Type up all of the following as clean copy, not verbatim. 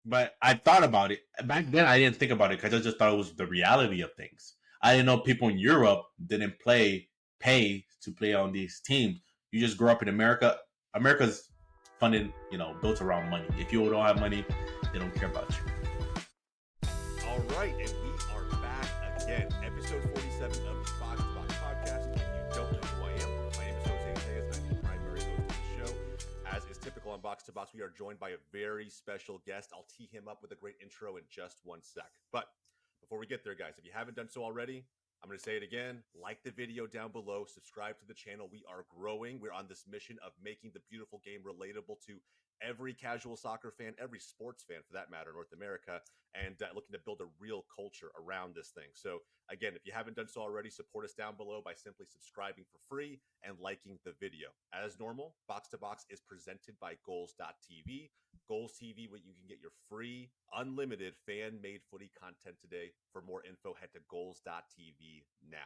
But I thought about it back then. I didn't think about it because I just thought it was the reality of things. I didn't know people in Europe didn't pay to play on these teams. You just grow up in America. America's funded, built around money. If you don't have money, they don't care about you. All right, and we are back again. Episode 47 of the Box to Box podcast. If you don't know who I am, my name is Jose Tejas, and I'm the primary host of the show. As is typical on Box to Box, we are joined by a very special guest. I'll tee him up with a great intro in just 1 sec. But before we get there, guys, if you haven't done so already, I'm going to say it again. Like the video down below. Subscribe to the channel. We are growing. We're on this mission of making the beautiful game relatable to every casual soccer fan, every sports fan for that matter, in North America, and looking to build a real culture around this thing. So again, if you haven't done so already, support us down below by simply subscribing for free and liking the video. As normal, Box to Box is presented by GOLZtv. GOLZtv, where you can get your free, unlimited fan-made footy content today. For more info, head to GOLZtv now.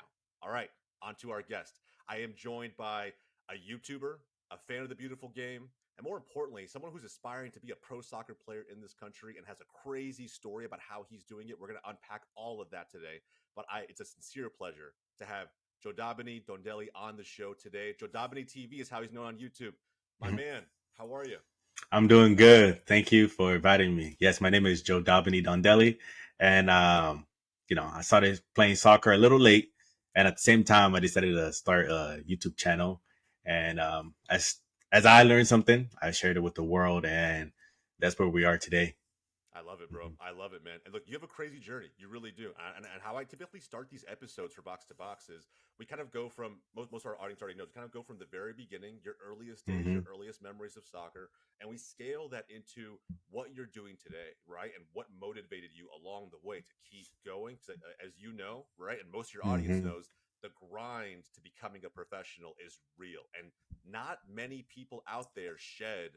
All right, on to our guest. I am joined by a YouTuber, a fan of the beautiful game, and more importantly, someone who's aspiring to be a pro soccer player in this country and has a crazy story about how he's doing it. We're going to unpack all of that today. But it's a sincere pleasure to have Jodabeni Dondelil on the show today. Jodabeni TV is how he's known on YouTube. My man, how are you? I'm doing good. Thank you for inviting me. Yes, my name is Jodabeni Dondelil, and I started playing soccer a little late, and at the same time, I decided to start a YouTube channel. And as I learned something, I shared it with the world, and that's where we are today. I love it, bro. I love it, man. And look, you have a crazy journey. You really do. And how I typically start these episodes for Box to Box is we kind of go from, most of our audience already knows, kind of go from the very beginning, your earliest days, Mm-hmm. your earliest memories of soccer, and we scale that into what you're doing today, right? And what motivated you along the way to keep going. Because as you know, right, and most of your audience Mm-hmm. knows, the grind to becoming a professional is real. And not many people out there shed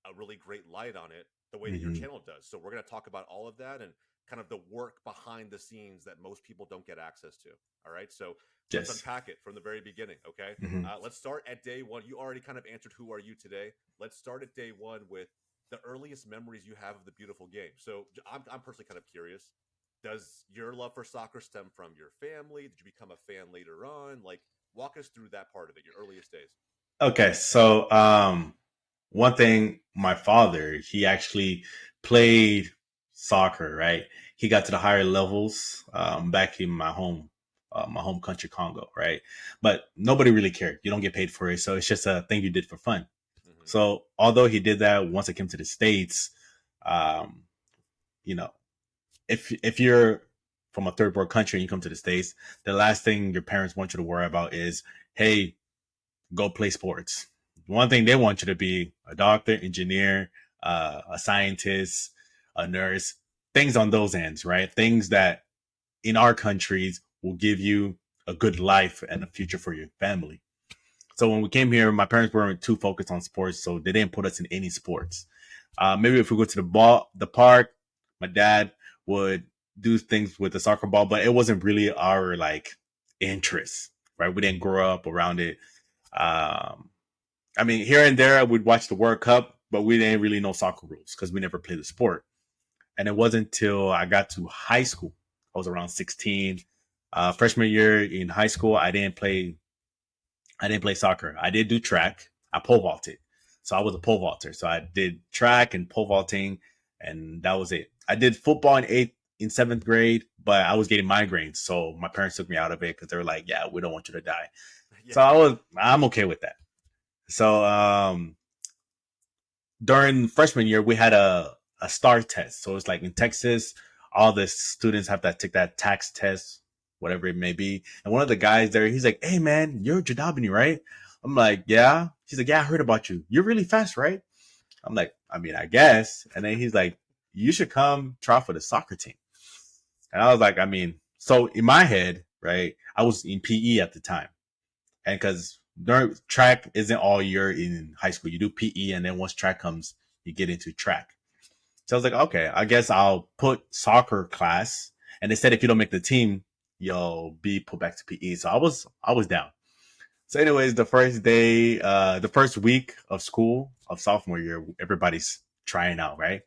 a really great light on it the way that your Mm-hmm. channel does. So we're going to talk about all of that and kind of the work behind the scenes that most people don't get access to. All right. So let's Yes. unpack it from the very beginning. Okay. Mm-hmm. Let's start at day one. You already kind of answered who are you today. Let's start at day one with the earliest memories you have of the beautiful game. So I'm personally kind of curious. Does your love for soccer stem from your family? Did you become a fan later on? Like, walk us through that part of it, your earliest days. Okay, so one thing, my father, he actually played soccer, right? He got to the higher levels back in my home country, Congo, right? But nobody really cared. You don't get paid for it, so it's just a thing you did for fun. Mm-hmm. So although he did that, once I came to the States, um, you know, if you're from a third world country and you come to the States, the last thing your parents want you to worry about is, hey, go play sports. One thing they want you to be a doctor, engineer, a scientist, a nurse, things on those ends, right? Things that in our countries will give you a good life and a future for your family. So when we came here, my parents weren't too focused on sports, so they didn't put us in any sports. Maybe if we go to the park, my dad would do things with the soccer ball, but it wasn't really our like interest, right? We didn't grow up around it. Um, I mean, here and there, we'd watch the World Cup, but we didn't really know soccer rules because we never played the sport. And it wasn't until I got to high school, I was around 16. Freshman year in high school, I didn't play soccer. I did do track. I pole vaulted. So I was a pole vaulter. So I did track and pole vaulting, and that was it. I did football in seventh grade, but I was getting migraines. So my parents took me out of it because they were like, yeah, we don't want you to die. Yeah. So I'm okay with that. So during freshman year, we had a STAR test. So it's like in Texas, all the students have to take that tax test, whatever it may be. And one of the guys there, he's like, hey man, you're Jodabeni, right? I'm like, yeah. He's like, yeah, I heard about you. You're really fast, right? I'm like, I mean, I guess. And then he's like, you should come try for the soccer team. And I was like, I mean, so in my head, right, I was in PE at the time. And because track isn't all year in high school, you do PE, and then once track comes, you get into track. So I was like, okay, I guess I'll put soccer class, and they said if you don't make the team, you'll be put back to PE. So I was down. So, anyways, the first week of school of sophomore year, everybody's trying out, right?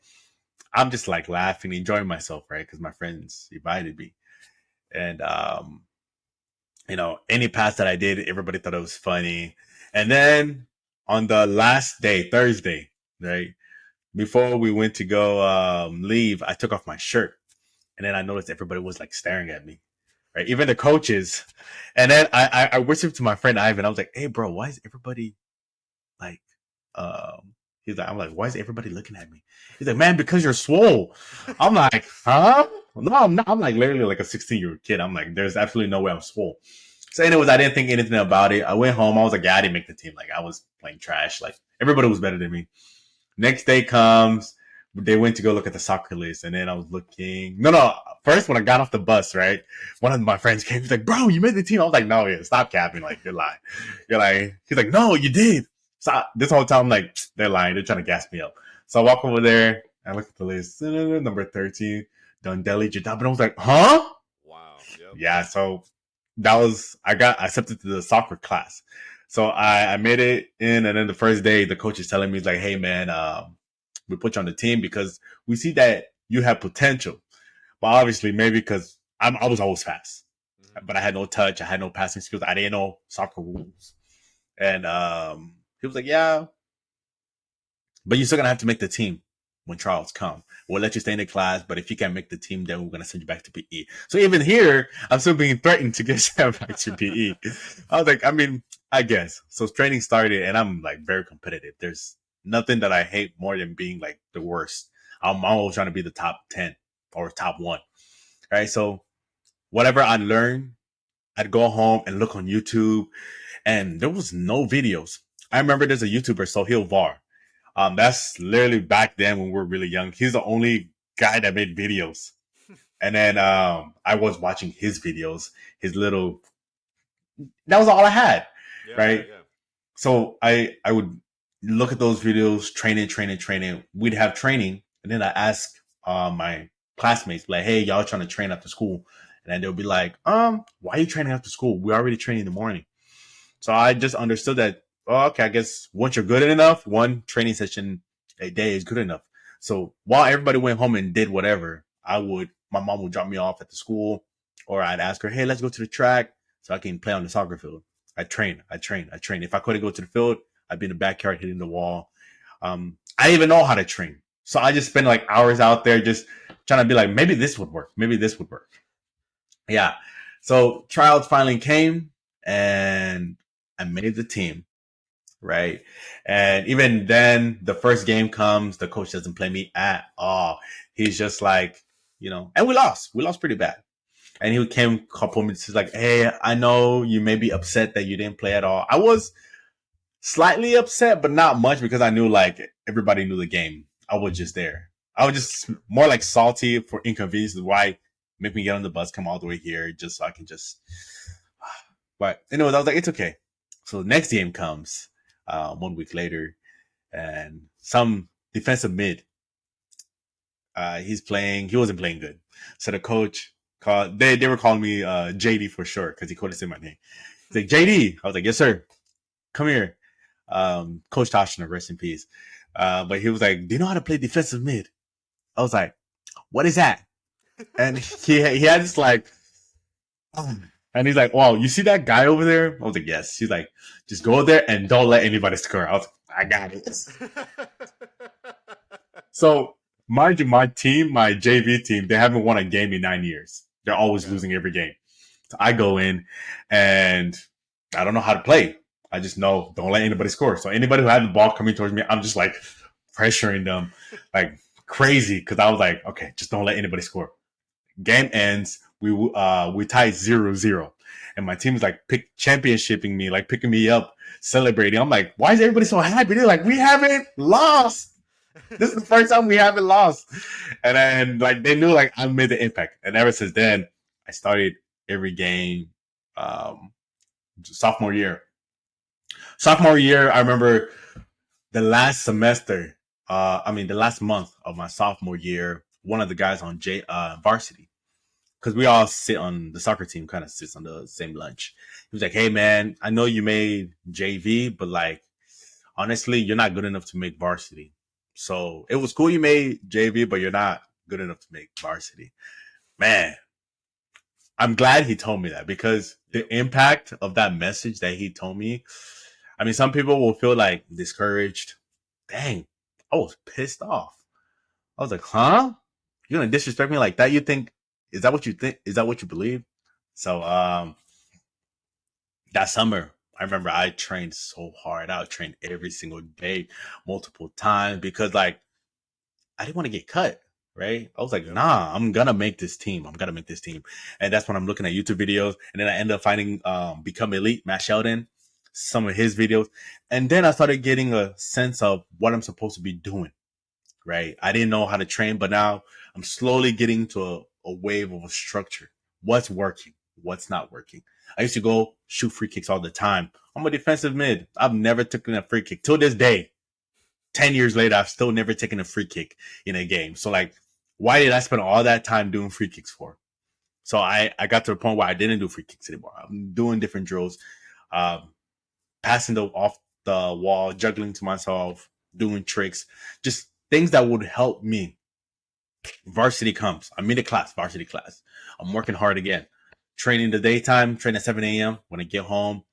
I'm just like laughing, enjoying myself, right? Because my friends invited me. And, any pass that I did, everybody thought it was funny. And then on the last day, Thursday, right? Before we went to go leave, I took off my shirt. And then I noticed everybody was like staring at me, right? Even the coaches. And then I whispered to my friend Ivan. I was like, "Hey, bro, why is everybody like?" I'm like, "Why is everybody looking at me?" He's like, "Man, because you're swole." I'm like, "Huh? No, I'm not." I'm like literally like a 16-year-old kid. I'm like, "There's absolutely no way I'm swole." So, anyways, I didn't think anything about it. I went home. I was like, "Yeah, I didn't make the team." Like, I was playing trash. Like, everybody was better than me. Next day comes, they went to go look at the soccer list, and then I was looking. No. First, when I got off the bus, right, one of my friends came. He's like, "Bro, you made the team." I was like, "No, yeah, stop capping. Like, you're lying. You're like." He's like, "No, you did." So this whole time, I'm like, they're lying. They're trying to gas me up. So I walk over there. I look at the list. Number 13, Dondeli, Jodabeni. I was like, "Huh?" Wow. Yep. Yeah. So I got accepted to the soccer class. So I made it in, and then the first day, the coach is telling me, he's like, "Hey, man, we put you on the team because we see that you have potential." But obviously, maybe because I was always fast, but I had no touch, I had no passing skills, I didn't know soccer rules. And he was like, "Yeah, but you're still gonna have to make the team when trials come. We'll let you stay in the class, but if you can't make the team, then we're gonna send you back to PE." So even here, I'm still being threatened to get sent back to PE. I was like, I mean, I guess. So training started, and I'm like very competitive. There's nothing that I hate more than being like the worst. I'm always trying to be the top 10 or top 1. Right. So whatever I learned, I'd go home and look on YouTube, and there was no videos. I remember there's a YouTuber, Sohail Var. That's literally back then when we were really young. He's the only guy that made videos. And then I was watching his videos, his little. That was all I had, right? Yeah. So I would look at those videos, training. We'd have training, and then I ask my classmates, like, "Hey, y'all trying to train after school?" And then they'll be like, "Why are you training after school? We already training in the morning." So I just understood that, oh, okay, I guess once you're good enough, one training session a day is good enough. So while everybody went home and did whatever, my mom would drop me off at the school, or I'd ask her, "Hey, let's go to the track so I can play on the soccer field." I train. If I couldn't go to the field, I'd be in the backyard hitting the wall. I didn't even know how to train. So I just spent like hours out there just trying to be like, maybe this would work. Yeah. So trials finally came, and I made the team, right? And even then, the first game comes, the coach doesn't play me at all. He's just like, and we lost. We lost pretty bad. And he came a couple minutes, he's like, "Hey, I know you may be upset that you didn't play at all." I was slightly upset, but not much, because I knew like everybody knew the game. I was just there. I was just more like salty for inconveniences. Why make me get on the bus, come all the way here, just so I can just. But anyways, I was like, it's okay. So the next game comes 1 week later, and some defensive mid, he wasn't playing good. So the coach called, they were calling me JD for short, because he couldn't say my name. He's like, "JD." I was like, "Yes, sir. Come here." Coach Toshner, rest in peace. But he was like, "Do you know how to play defensive mid?" I was like, "What is that?" And he had this like, and he's like, "Wow, you see that guy over there?" I was like, "Yes." He's like, "Just go there and don't let anybody score." I was like, "I got it." So mind you, my team, my JV team, they haven't won a game in 9 years. They're always losing every game. So I go in, and I don't know how to play. I just know, don't let anybody score. So anybody who had the ball coming towards me, I'm just like pressuring them like crazy, because I was like, okay, just don't let anybody score. Game ends. We tied 0-0, and my team is like championshiping me, like picking me up, celebrating. I'm like, why is everybody so happy? They're like, we haven't lost. This is the first time we haven't lost. And then like they knew like I made the impact. And ever since then, I started every game. Sophomore year, I remember the last semester. The last month of my sophomore year, one of the guys on Varsity, because we all sit on the soccer team, kind of sits on the same lunch. He was like, "Hey man, I know you made JV, but like honestly, you're not good enough to make Varsity." So it was cool you made JV, but you're not good enough to make varsity. Man, I'm glad he told me that because the impact of that message that he told me, I mean, some people will feel like discouraged. Dang, I was pissed off. I was like, huh? You're gonna disrespect me like that? You think, is that what you think? Is that what you believe? So, that summer, I remember I trained so hard. I would train every single day, multiple times because like, I didn't want to get cut. Right. I was like, nah, I'm going to make this team. I'm going to make this team. And that's when I'm looking at YouTube videos. And then I end up finding, Become Elite, Matt Sheldon, some of his videos. And then I started getting a sense of what I'm supposed to be doing. Right. I didn't know how to train, but now I'm slowly getting to a wave of a structure. What's working? What's not working? I used to go shoot free kicks all the time. I'm a defensive mid. I've never taken a free kick till this day. 10 years later, I've still never taken a free kick in a game. So like, why did I spend all that time doing free kicks for? So I got to the point where I didn't do free kicks anymore. I'm doing different drills, um, passing the off the wall, juggling to myself, doing tricks, just things that would help me. Varsity comes. I'm in the class, varsity class. I'm working hard again. Training the daytime, train at 7 a.m. When I get home,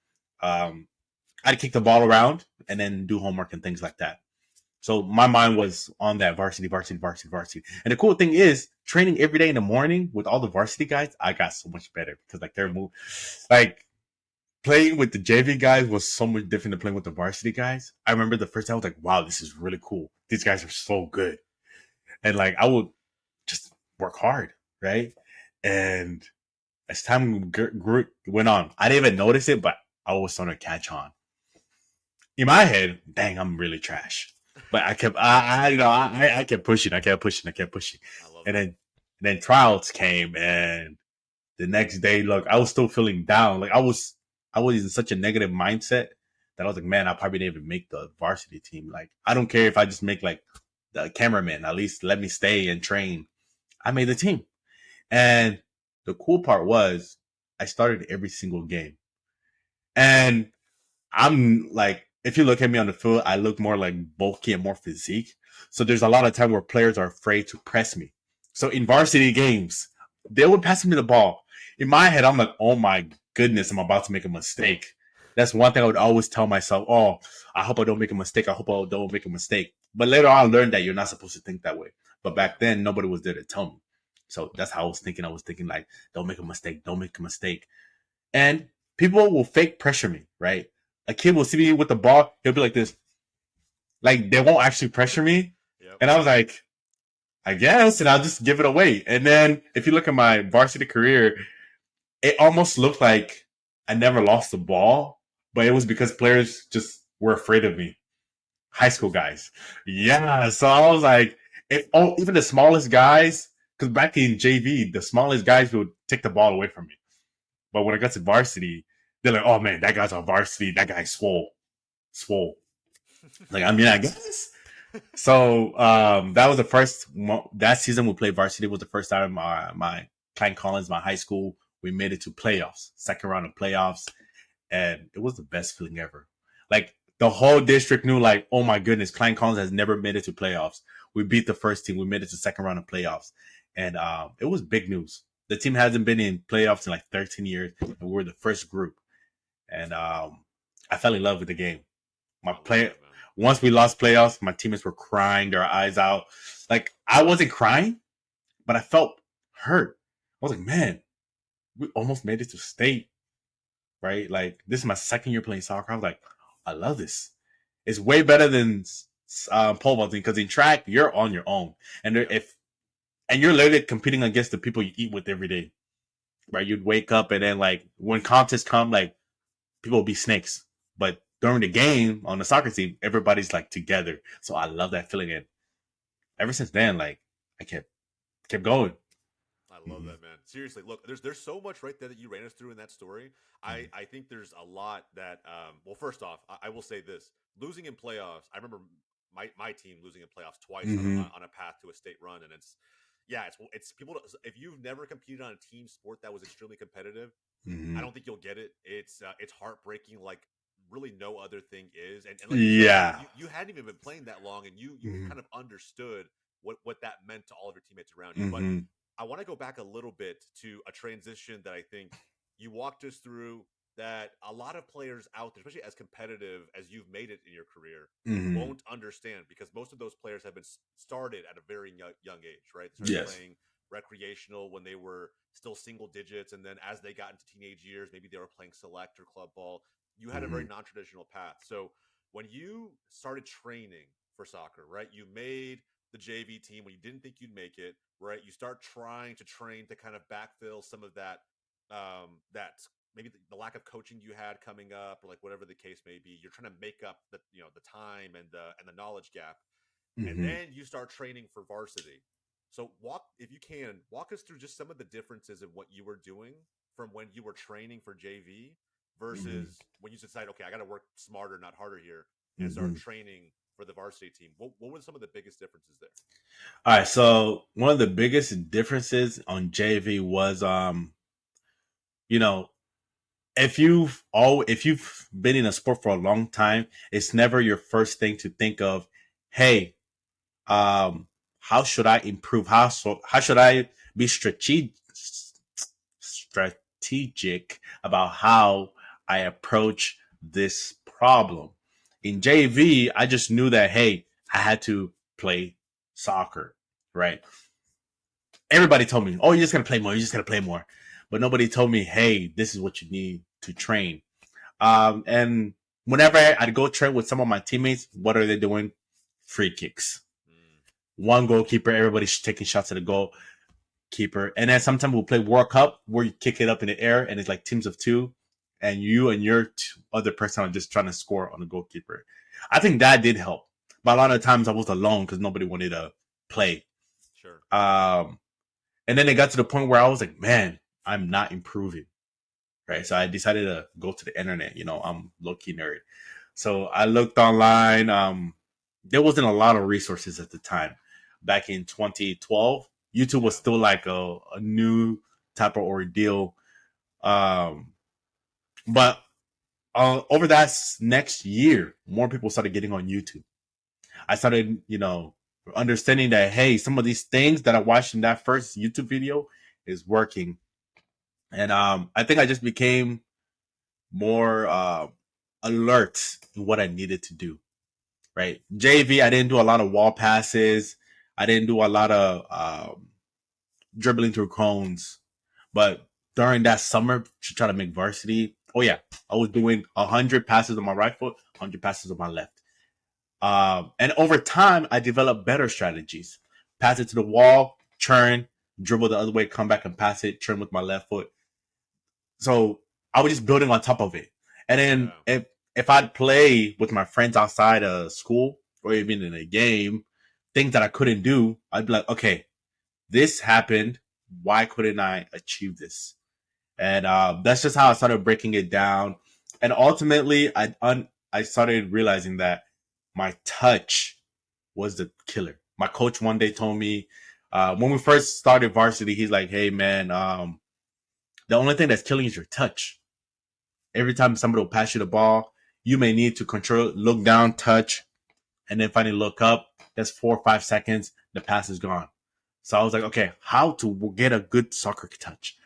I'd kick the ball around and then do homework and things like that. So my mind was on that varsity, varsity, varsity, varsity. And the cool thing is training every day in the morning with all the varsity guys, I got so much better because like they're like playing with the JV guys was so much different than playing with the varsity guys. I remember the first time I was like, wow, this is really cool. These guys are so good. And like, I would just work hard. Right. And as time went on, I didn't even notice it, but I was starting to catch on. In my head, dang, I'm really trash. But I kept, I kept pushing, I kept pushing, I kept pushing, and then trials came, and the next day, look, I was still feeling down. Like I was in such a negative mindset that I was like, man, I probably didn't even make the varsity team. Like I don't care if I just make like the cameraman. At least let me stay and train. I made the team, and the cool part was I started every single game, and I'm like, if you look at me on the field, I look more like bulky and more physique. So there's a lot of time where players are afraid to press me. So in varsity games, they would pass me the ball. In my head, I'm like, oh my goodness, I'm about to make a mistake. That's one thing I would always tell myself. Oh, I hope I don't make a mistake. I hope I don't make a mistake. But later on, I learned that you're not supposed to think that way. But back then, nobody was there to tell me. So that's how I was thinking. I was thinking like, don't make a mistake. Don't make a mistake. And people will fake pressure me, right? A kid will see me with the ball, he'll be like this. Like they won't actually pressure me. Yep. And I was like, I guess, and I'll just give it away. And then if you look at my varsity career, it almost looked like I never lost the ball, but it was because players just were afraid of me. High school guys. Yeah. So I was like, even the smallest guys, because back in JV, the smallest guys would take the ball away from me. But when I got to varsity, they're like, oh man, that guy's on varsity. That guy's swole. Like, I mean, I guess. So that was the first, that season we played varsity was the first time my Klein Collins, my high school, we made it to playoffs, second round of playoffs. And it was the best feeling ever. Like the whole district knew like, oh my goodness, Klein Collins has never made it to playoffs. We beat the first team. We made it to second round of playoffs. And it was big news. The team hasn't been in playoffs in like 13 years. And we were the first group. And I fell in love with the game. Once we lost playoffs, my teammates were crying their eyes out. Like I wasn't crying, but I felt hurt. I was like, man, we almost made it to state, right? Like this is my second year playing soccer. I was like, I love this. It's way better than pole vaulting because in track you're on your own, and you're literally competing against the people you eat with every day, right? You'd wake up and then like when contests come, like people will be snakes, but during the game on the soccer team, everybody's like together. So I love that feeling. And ever since then, like I kept going. I love that, man. Seriously, look, there's so much right there that you ran us through in that story. I think there's a lot that well, first off, I will say this. Losing in playoffs, I remember my team losing in playoffs twice on a path to a state run, and it's people. If you've never competed on a team sport that was extremely competitive, I don't think you'll get it. It's heartbreaking, like really no other thing is. And like Yeah. you hadn't even been playing that long, and you Mm-hmm. kind of understood what that meant to all of your teammates around you. But Mm-hmm. I want to go back a little bit to a transition that I think you walked us through, that a lot of players out there, especially as competitive as you've made it in your career, Mm-hmm. won't understand, because most of those players have been started at a very young age, right? They started Yes. playing recreational when they were still single digits, and then as they got into teenage years, maybe they were playing select or club ball. You had a very non-traditional path. So when you started training for soccer, right, you made the JV team when you didn't think you'd make it, right? You start trying to train to kind of backfill some of that, that maybe the lack of coaching you had coming up, or like whatever the case may be. You're trying to make up the the time and the knowledge gap, and Mm-hmm. then you start training for varsity. So if you can, walk us through just some of the differences in what you were doing from when you were training for JV versus when you decide, okay, I got to work smarter, not harder here, and start training for the varsity team. What were some of the biggest differences there? All right, so one of the biggest differences on JV was, you know, if you've been in a sport for a long time, it's never your first thing to think of, hey, how should I improve? How should I be strategic about how I approach this problem? In JV, I just knew that, hey, I had to play soccer, right? Everybody told me, oh, you're just gonna play more, but nobody told me, hey, this is what you need to train. And whenever I'd go train with some of my teammates, what are they doing? Free kicks. One goalkeeper, everybody's taking shots at the goalkeeper. And then sometimes we'll play World Cup where you kick it up in the air and it's like teams of two, and you and your other person are just trying to score on the goalkeeper. I think that did help. But a lot of times I was alone because nobody wanted to play. Sure. And then it got to the point where I was like, man, I'm not improving. Right. So I decided to go to the internet. I'm low-key nerd. So I looked online. There wasn't a lot of resources at the time. Back in 2012, YouTube was still like a new type of ordeal. But over that next year, more people started getting on YouTube. I started, understanding that, hey, some of these things that I watched in that first YouTube video is working. And I think I just became more alert in what I needed to do. Right. JV, I didn't do a lot of wall passes. I didn't do a lot of dribbling through cones. But during that summer to try to make varsity, oh yeah, I was doing 100 passes on my right foot, 100 passes on my left. And over time, I developed better strategies. Pass it to the wall, turn, dribble the other way, come back and pass it, turn with my left foot. So I was just building on top of it. And then if I'd play with my friends outside of school or even in a game, things that I couldn't do, I'd be like, okay, this happened. Why couldn't I achieve this? And that's just how I started breaking it down. And ultimately, I started realizing that my touch was the killer. My coach one day told me, when we first started varsity, he's like, hey, man, the only thing that's killing is your touch. Every time somebody will pass you the ball, you may need to control, look down, touch, and then finally look up. That's 4 or 5 seconds. The pass is gone. So I was like, okay, how to get a good soccer touch?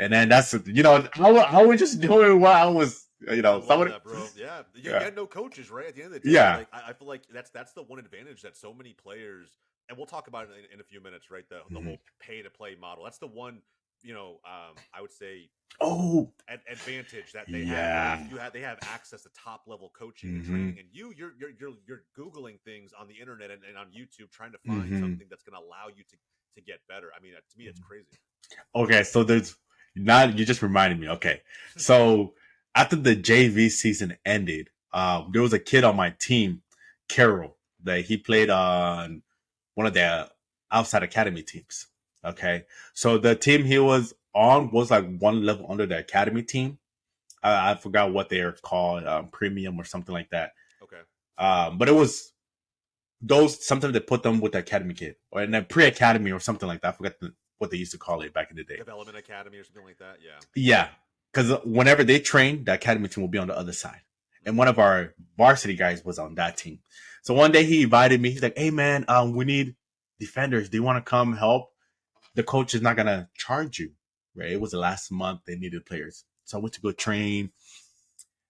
And then that's, I was just doing what I was, somebody, that, bro. Yeah. You had no coaches, right? At the end of the day, yeah. Like, I feel like that's the one advantage that so many players, and we'll talk about it in a few minutes, right? The whole pay to play model. That's the one, I would say, advantage that they have. They have access to top level coaching and training, and you're Googling things on the internet and on YouTube trying to find something that's going to allow you to get better. I mean, to me, it's crazy. Okay, so you just reminded me. Okay, so after the JV season ended, there was a kid on my team, Carol, that he played on one of the outside academy teams. Okay, so the team he was on was like one level under the academy team. I forgot what they're called, premium or something like that. Okay, but it was those. Sometimes they put them with the academy kid or in the pre-academy or something like that. I forgot what they used to call it back in the day. Development academy or something like that. Yeah. Yeah, because whenever they train, the academy team will be on the other side, and one of our varsity guys was on that team. So one day he invited me. He's like, "Hey man, we need defenders. Do you want to come help? The coach is not gonna charge you, right?" It was the last month they needed players, so I went to go train,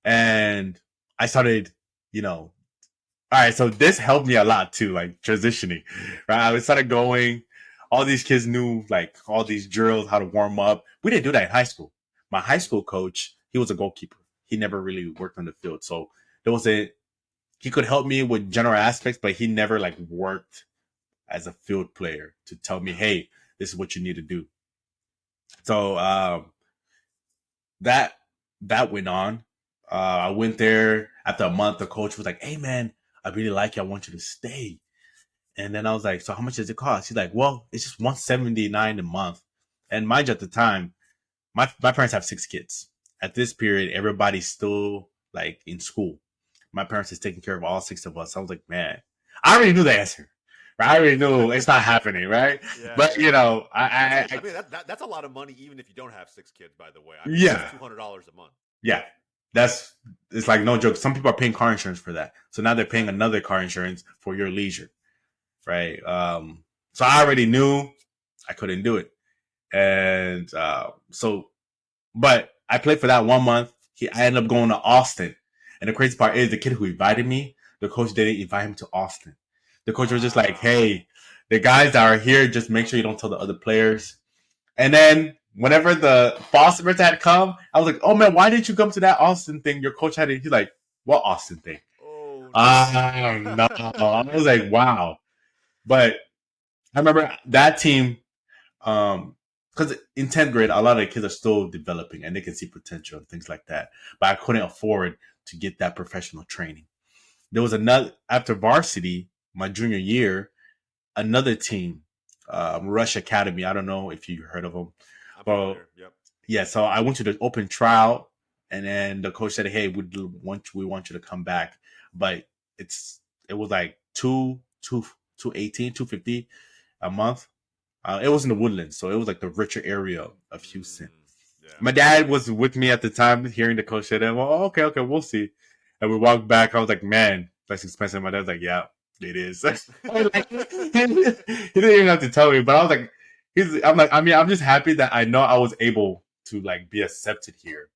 and I started, all right. So this helped me a lot too, like transitioning, right? I started going. All these kids knew like all these drills, how to warm up. We didn't do that in high school. My high school coach, he was a goalkeeper. He never really worked on the field, so there was he could help me with general aspects, but he never like worked as a field player to tell me, "Hey, this is what you need to do." So that went on. I went there after a month. The coach was like, "Hey man, I really like you. I want you to stay." And then I was like, "So how much does it cost?" He's like, "Well, it's just $179 a month." And mind you, at the time, my parents have 6 kids. At this period, everybody's still like in school. My parents is taking care of all 6 of us. I was like, man, I already knew the answer. Right? I already knew it's not happening, right? Yeah, but I mean that's a lot of money, even if you don't have 6 kids. By the way, I mean, yeah, $200 a month. Yeah, it's like no joke. Some people are paying car insurance for that, so now they're paying another car insurance for your leisure, right? So I already knew I couldn't do it, and but I played for that 1 month. I ended up going to Austin, and the crazy part is the kid who invited me, the coach didn't invite him to Austin. The coach was just like, "Hey, the guys that are here, just make sure you don't tell the other players." And then whenever the fall semester had come, I was like, "Oh man, why didn't you come to that Austin thing? Your coach had it." He's like, "What Austin thing?" Oh no. I was like, wow. But I remember that team, because in 10th grade, a lot of the kids are still developing and they can see potential and things like that. But I couldn't afford to get that professional training. There was another, after varsity, my junior year, another team, Rush Academy. I don't know if you heard of them. Well, yep. Yeah, so I went to the open trial, and then the coach said, "Hey, we want you to come back," but it was like 250 a month. It was in the Woodlands, so it was like the richer area of Houston. Yeah. My dad was with me at the time, hearing the coach say that. Well, okay, we'll see. And we walked back. I was like, "Man, that's expensive." My dad's like, "Yeah, it is." Like, he didn't even have to tell me, but I was like, I'm just happy that I know I was able to like be accepted here.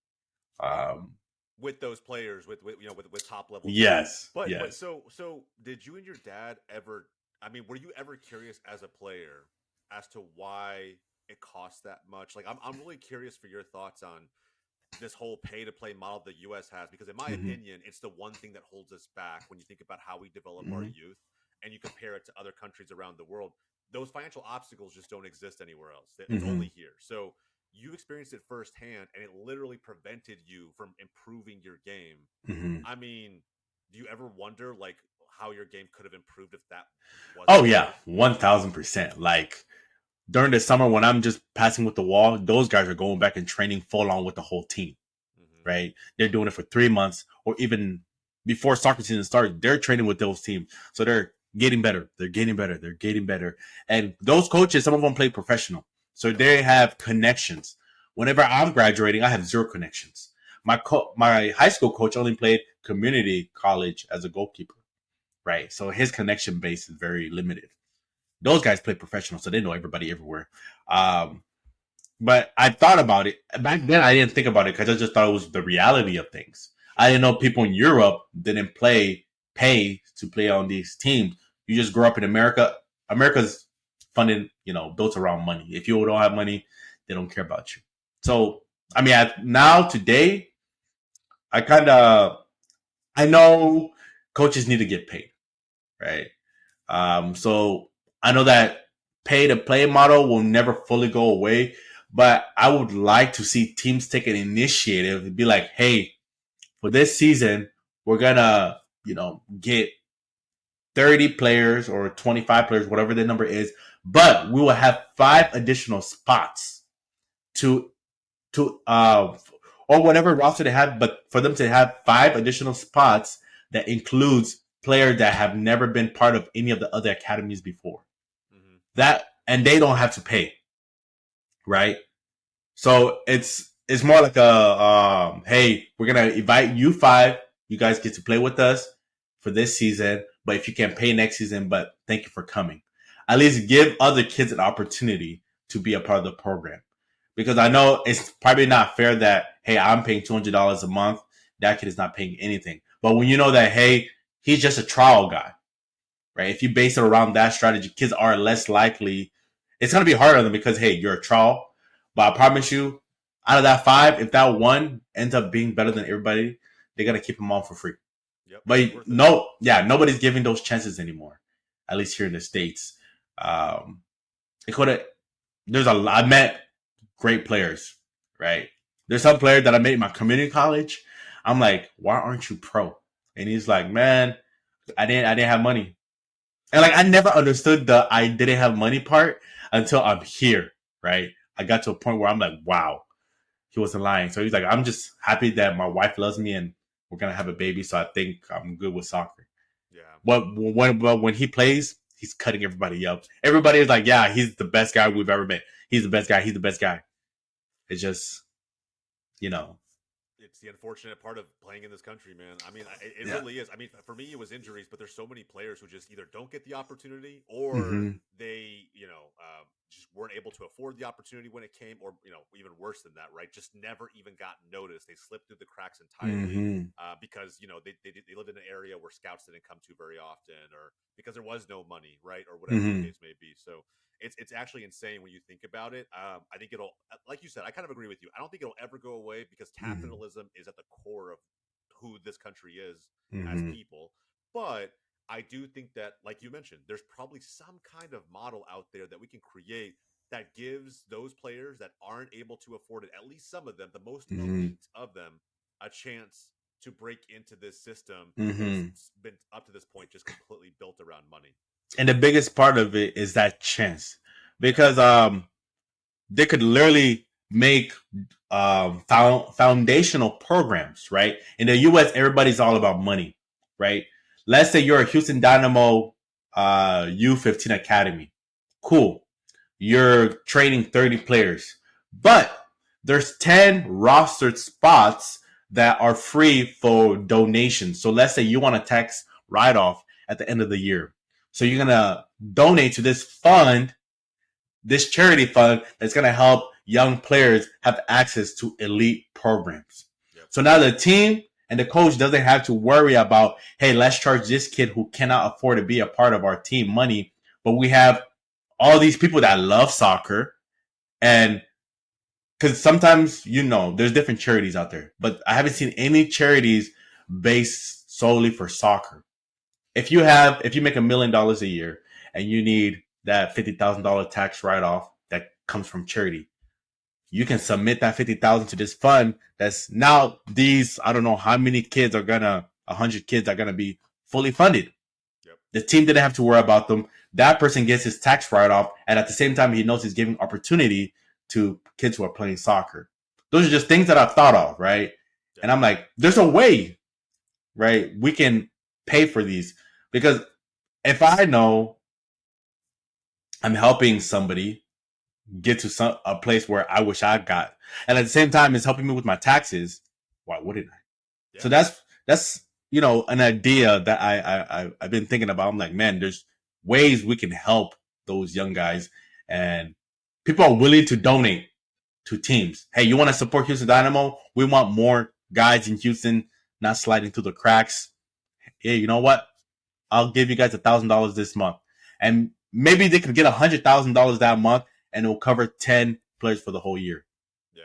With those players, with top level. Yes. But yes. So did you and your dad ever? I mean, were you ever curious as a player as to why it costs that much? Like, I'm really curious for your thoughts on this whole pay to play model the U.S. has, because in my opinion, it's the one thing that holds us back when you think about how we develop our youth and you compare it to other countries around the world. Those financial obstacles just don't exist anywhere else. It's only here. So you experienced it firsthand, and it literally prevented you from improving your game. I mean, do you ever wonder like how your game could have improved if that wasn't? Oh yeah, 1000%. Like during the summer when I'm just passing with the wall, those guys are going back and training full on with the whole team. Right? They're doing it for 3 months, or even before soccer season starts, they're training with those teams. So they're getting better. They're getting better. They're getting better. And those coaches, some of them play professional. So they have connections. Whenever I'm graduating, I have 0 connections. My high school coach only played community college as a goalkeeper, right? So his connection base is very limited. Those guys play professional, so they know everybody everywhere. But I thought about it. Back then, I didn't think about it because I just thought it was the reality of things. I didn't know people in Europe didn't pay to play on these teams. You just grow up in America. America's funded, built around money. If you don't have money, they don't care about you. So, I mean, today, I know coaches need to get paid, right? So I know that pay to play model will never fully go away, but I would like to see teams take an initiative and be like, "Hey, for this season, we're gonna, get 30 players or 25 players, whatever the number is, but we will have 5 additional spots to or whatever roster they have, but for them to have 5 additional spots that includes players that have never been part of any of the other academies before. And they don't have to pay, right? So it's more like a hey, we're gonna invite you 5, You guys get to play with us for this season, but if you can't pay next season, but thank you for coming. At least give other kids an opportunity to be a part of the program. Because I know it's probably not fair that, hey, I'm paying $200 a month. That kid is not paying anything. But when you know that, hey, he's just a trial guy, right? If you base it around that strategy, kids are less likely. It's going to be harder on them because, hey, you're a trial. But I promise you, out of that five, if that one ends up being better than everybody, they're going to keep them on for free. Yep, But no, yeah, nobody's giving those chances anymore, at least here in the States. It could have, I met great players, right? There's some player that I met in my community college. I'm like, why aren't you pro? And he's like, man, I didn't have money. And like, I never understood the I didn't have money part until I'm here, right? I got to a point where I'm like, wow, he wasn't lying. So he's like, I'm just happy that my wife loves me and we're going to have a baby. So I think I'm good with soccer. Yeah. But when he plays, he's cutting everybody up. Everybody is like, yeah, he's the best guy we've ever met. He's the best guy. He's the best guy. It's just, you know. It's the unfortunate part of playing in this country, man. I mean, it really is. I mean, for me, it was injuries, but there's so many players who just either don't get the opportunity or they, just weren't able to afford the opportunity when it came, or, even worse than that, right? Just never even got noticed. They slipped through the cracks entirely because, they lived in an area where scouts didn't come to very often, or because there was no money, right? Or whatever the case may be. So, it's actually insane when you think about it. I think it'll, like you said, I kind of agree with you. I don't think it'll ever go away because capitalism is at the core of who this country is as people. But I do think that, like you mentioned, there's probably some kind of model out there that we can create that gives those players that aren't able to afford it, at least some of them, the most elite of them, a chance to break into this system that's been up to this point just completely built around money. And the biggest part of it is that chance, because they could literally make foundational programs, right? In the U.S., everybody's all about money, right? Let's say you're a Houston Dynamo U15 Academy. Cool. You're training 30 players, but there's 10 rostered spots that are free for donations. So let's say you want a tax write-off at the end of the year. So you're going to donate to this fund, this charity fund that's going to help young players have access to elite programs. Yep. So now the team and the coach doesn't have to worry about, hey, let's charge this kid who cannot afford to be a part of our team money. But we have all these people that love soccer, and because sometimes, there's different charities out there, but I haven't seen any charities based solely for soccer. If you make $1 million a year and you need that $50,000 tax write-off that comes from charity, you can submit that $50,000 to this fund. That's now I don't know how many kids 100 kids are gonna be fully funded. Yep. The team didn't have to worry about them. That person gets his tax write-off, and at the same time, he knows he's giving opportunity to kids who are playing soccer. Those are just things that I've thought of, right? Yep. And I'm like, there's a way, right? We can pay for these. Because if I know I'm helping somebody get to a place where I wish I got, and at the same time it's helping me with my taxes, why wouldn't I? Yeah. So that's an idea that I've been thinking about. I'm like, man, there's ways we can help those young guys, and people are willing to donate to teams. Hey, you want to support Houston Dynamo? We want more guys in Houston not sliding through the cracks. Hey, you know what? I'll give you guys $1,000 this month. And maybe they can get $100,000 that month, and it will cover 10 players for the whole year. Yeah.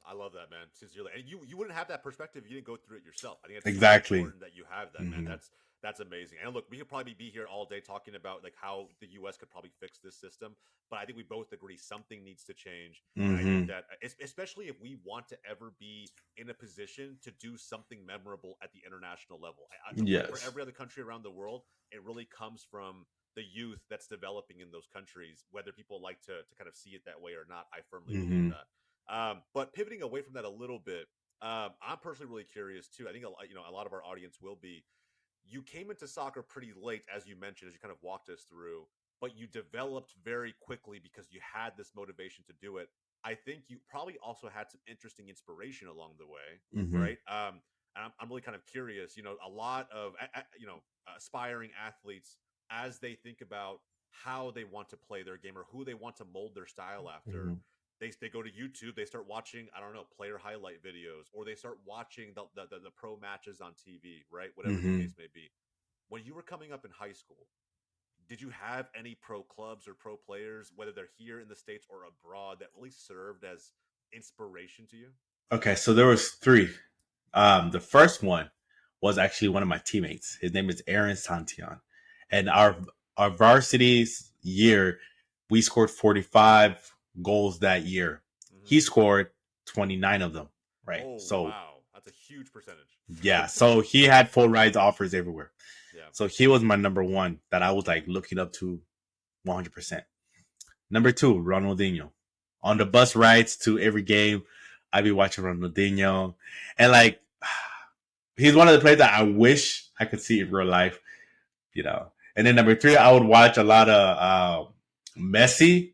I love that, man. Sincerely. And you wouldn't have that perspective if you didn't go through it yourself. I think it's exactly important that you have that, man. That's amazing. And look, we could probably be here all day talking about like how the US could probably fix this system, but I think we both agree something needs to change. And I think that especially if we want to ever be in a position to do something memorable at the international level. Yes. For every other country around the world, it really comes from the youth that's developing in those countries, whether people like to kind of see it that way or not. I firmly believe that. But pivoting away from that a little bit, I'm personally really curious too. I think a lot of our audience will be. You came into soccer pretty late, as you mentioned, as you kind of walked us through, but you developed very quickly because you had this motivation to do it. I think you probably also had some interesting inspiration along the way, right? I'm really kind of curious. A lot of aspiring athletes, as they think about how they want to play their game or who they want to mold their style after, Mhm. they go to YouTube, they start watching, I don't know, player highlight videos, or they start watching the pro matches on TV, right? Whatever the Mhm. case may be. When you were coming up in high school, did you have any pro clubs or pro players, whether they're here in the States or abroad, that really served as inspiration to you? Okay, so there was three. The first one was actually one of my teammates. His name is Aaron Santillan, and our varsity's year, we scored 45 goals that year. Hmm. He scored 29 of them. Right. Oh, So wow. That's a huge percentage. yeah, so he had full rides offers everywhere. Yeah. So he was my number one that I was like looking up to 100%. Number two, Ronaldinho. On the bus rides to every game, I'd be watching Ronaldinho. And like, he's one of the players that I wish I could see in real life, you know. And then number three, I would watch a lot of Messi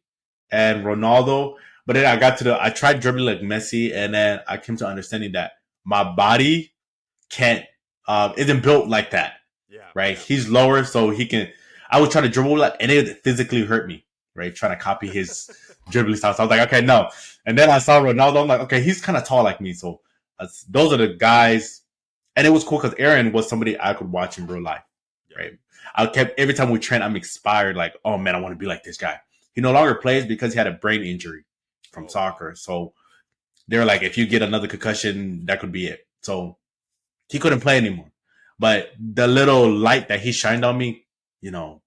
and Ronaldo. But then I tried dribbling like Messi, and then I came to understanding that my body can't, isn't built like that, Yeah. right? Yeah. He's lower, so he can. I would try to dribble like, and it physically hurt me, right? Trying to copy his dribbling style. So I was like, okay, no. And then I saw Ronaldo. I'm like, okay, he's kind of tall like me, so those are the guys. And it was cool because Aaron was somebody I could watch in real life, Yeah. right? I kept every time we train, I'm inspired. Like, oh man, I want to be like this guy. He no longer plays because he had a brain injury from Oh, soccer. wow. So they're like, if you get another concussion, that could be it. So he couldn't play anymore. But the little light that he shined on me, you know,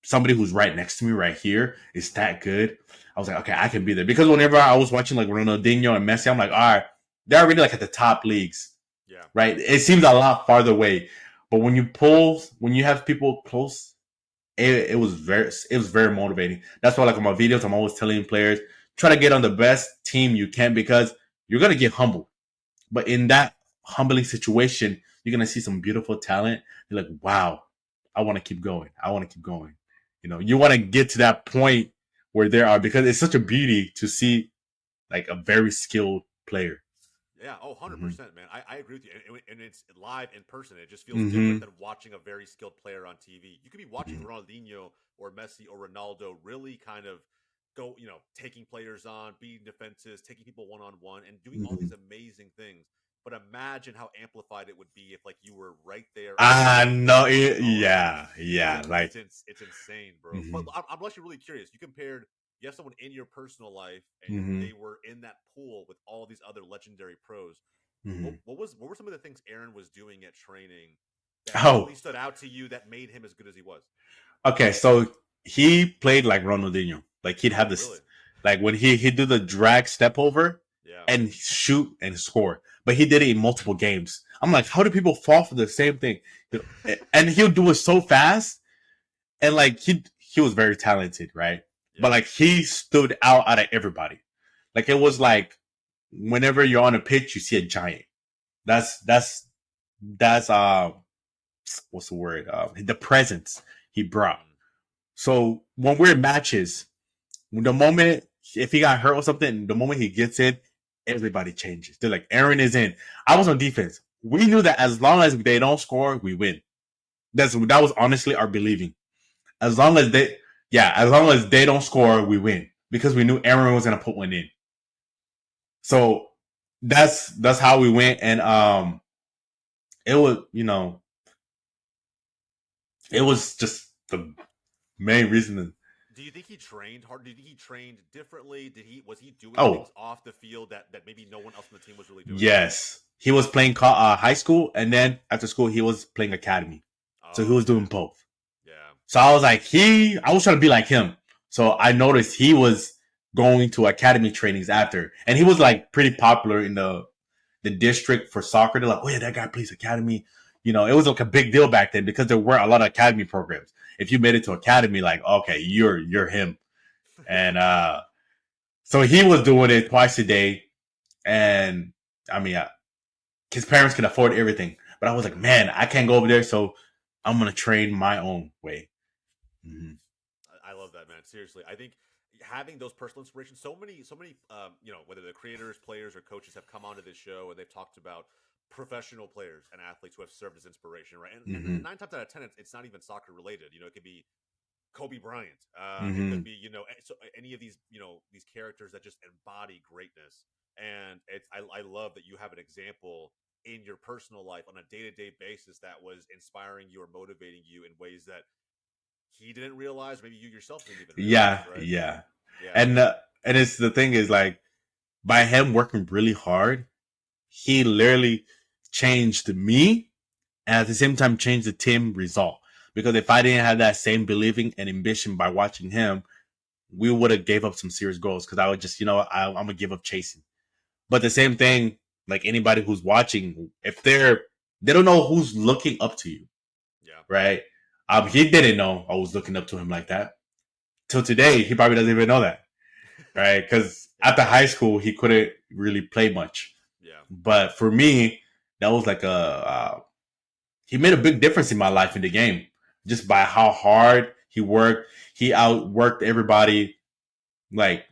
somebody who's right next to me right here is that good. I was like, okay, I can be there. Because whenever I was watching like Ronaldinho and Messi, I'm like, all right, they're already like at the top leagues, Yeah. right? It seems a lot farther away. But when you have people close, it was very motivating. That's why like on my videos, I'm always telling players, try to get on the best team you can because you're gonna get humbled. But in that humbling situation, you're gonna see some beautiful talent. You're like, wow, I want to keep going. I want to keep going. You know, you want to get to that point where there are because it's such a beauty to see like a very skilled player. Yeah. Oh, Mm-hmm. 100%, man. I agree with you. And it's live in person. It just feels different Mm-hmm. than watching a very skilled player on TV. You could be watching Mm-hmm. Ronaldinho or Messi or Ronaldo really kind of go, taking players on, beating defenses, taking people one on one, and doing all Mm-hmm. these amazing things. But imagine how amplified it would be if like you were right there on the I field know watching it. all of it. Yeah, yeah. Like, It's insane, bro. But mm-hmm. I'm actually really curious. You have someone in your personal life, and Mm-hmm. they were in that pool with all these other legendary pros. What, Mm-hmm. what were some of the things Aaron was doing at training that really Oh, stood out to you that made him as good as he was? okay. So he played like Ronaldinho. Like he'd have Oh, this, really? like when he'd do the drag step over Yeah. and shoot and score. But he did it in multiple games. I'm like, how do people fall for the same thing? And he'll do it so fast. And like he was very talented, right? But Yeah. like he stood out of everybody. Like it was like whenever you're on a pitch, you see a giant. That's what's the word? The presence he brought. Mm. So when we're in matches, the moment if he got hurt or something, the moment he gets in, everybody changes. They're like, Aaron is in. I was on defense. We knew that as long as they don't score, we win. That was honestly our believing. As long as as long as they don't score, we win because we knew Aaron was gonna put one in. So that's how we went, and it was it was just the main reason. Do you think he trained hard? Do you think he trained differently? Was he doing Oh things off the field that maybe no one else on the team was really doing? yes, he was playing high school, and then after school he was playing academy. So he Oh, was okay. doing both. Yeah. So I was like, I was trying to be like him. So I noticed he was going to academy trainings after, and he was like pretty popular in the district for soccer. They're like, oh yeah, that guy plays academy. You know, it was like a big deal back then because there weren't a lot of academy programs. If you made it to academy, like, okay, you're him. And so he was doing it twice a day. And I mean, his parents can afford everything. But I was like, man, I can't go over there, so I'm gonna train my own way. Mm-hmm. I love that, man. Seriously, I think having those personal inspirations. So many, whether the creators, players, or coaches have come onto this show and they've talked about professional players and athletes who have served as inspiration, right? And Mm-hmm. 9 times out of 10, it's not even soccer related. You know, it could be Kobe Bryant. It Mm-hmm. could be, so any of these, these characters that just embody greatness. And I love that you have an example in your personal life on a day-to-day basis that was inspiring you or motivating you in ways that he didn't realize, maybe you yourself didn't even realize, Yeah, right? yeah. Yeah. And it's the thing is like by him working really hard, he literally changed me and at the same time changed the team result. Because if I didn't have that same believing and ambition by watching him, we would have gave up some serious goals because I would just, I'm gonna give up chasing. But the same thing, like anybody who's watching, if they don't know who's looking up to you, Yeah. right? He didn't know I was looking up to him like that till today. He probably doesn't even know that, right? Because after high school, he couldn't really play much. Yeah. But for me, that was like he made a big difference in my life in the game just by how hard he worked. He outworked everybody. Like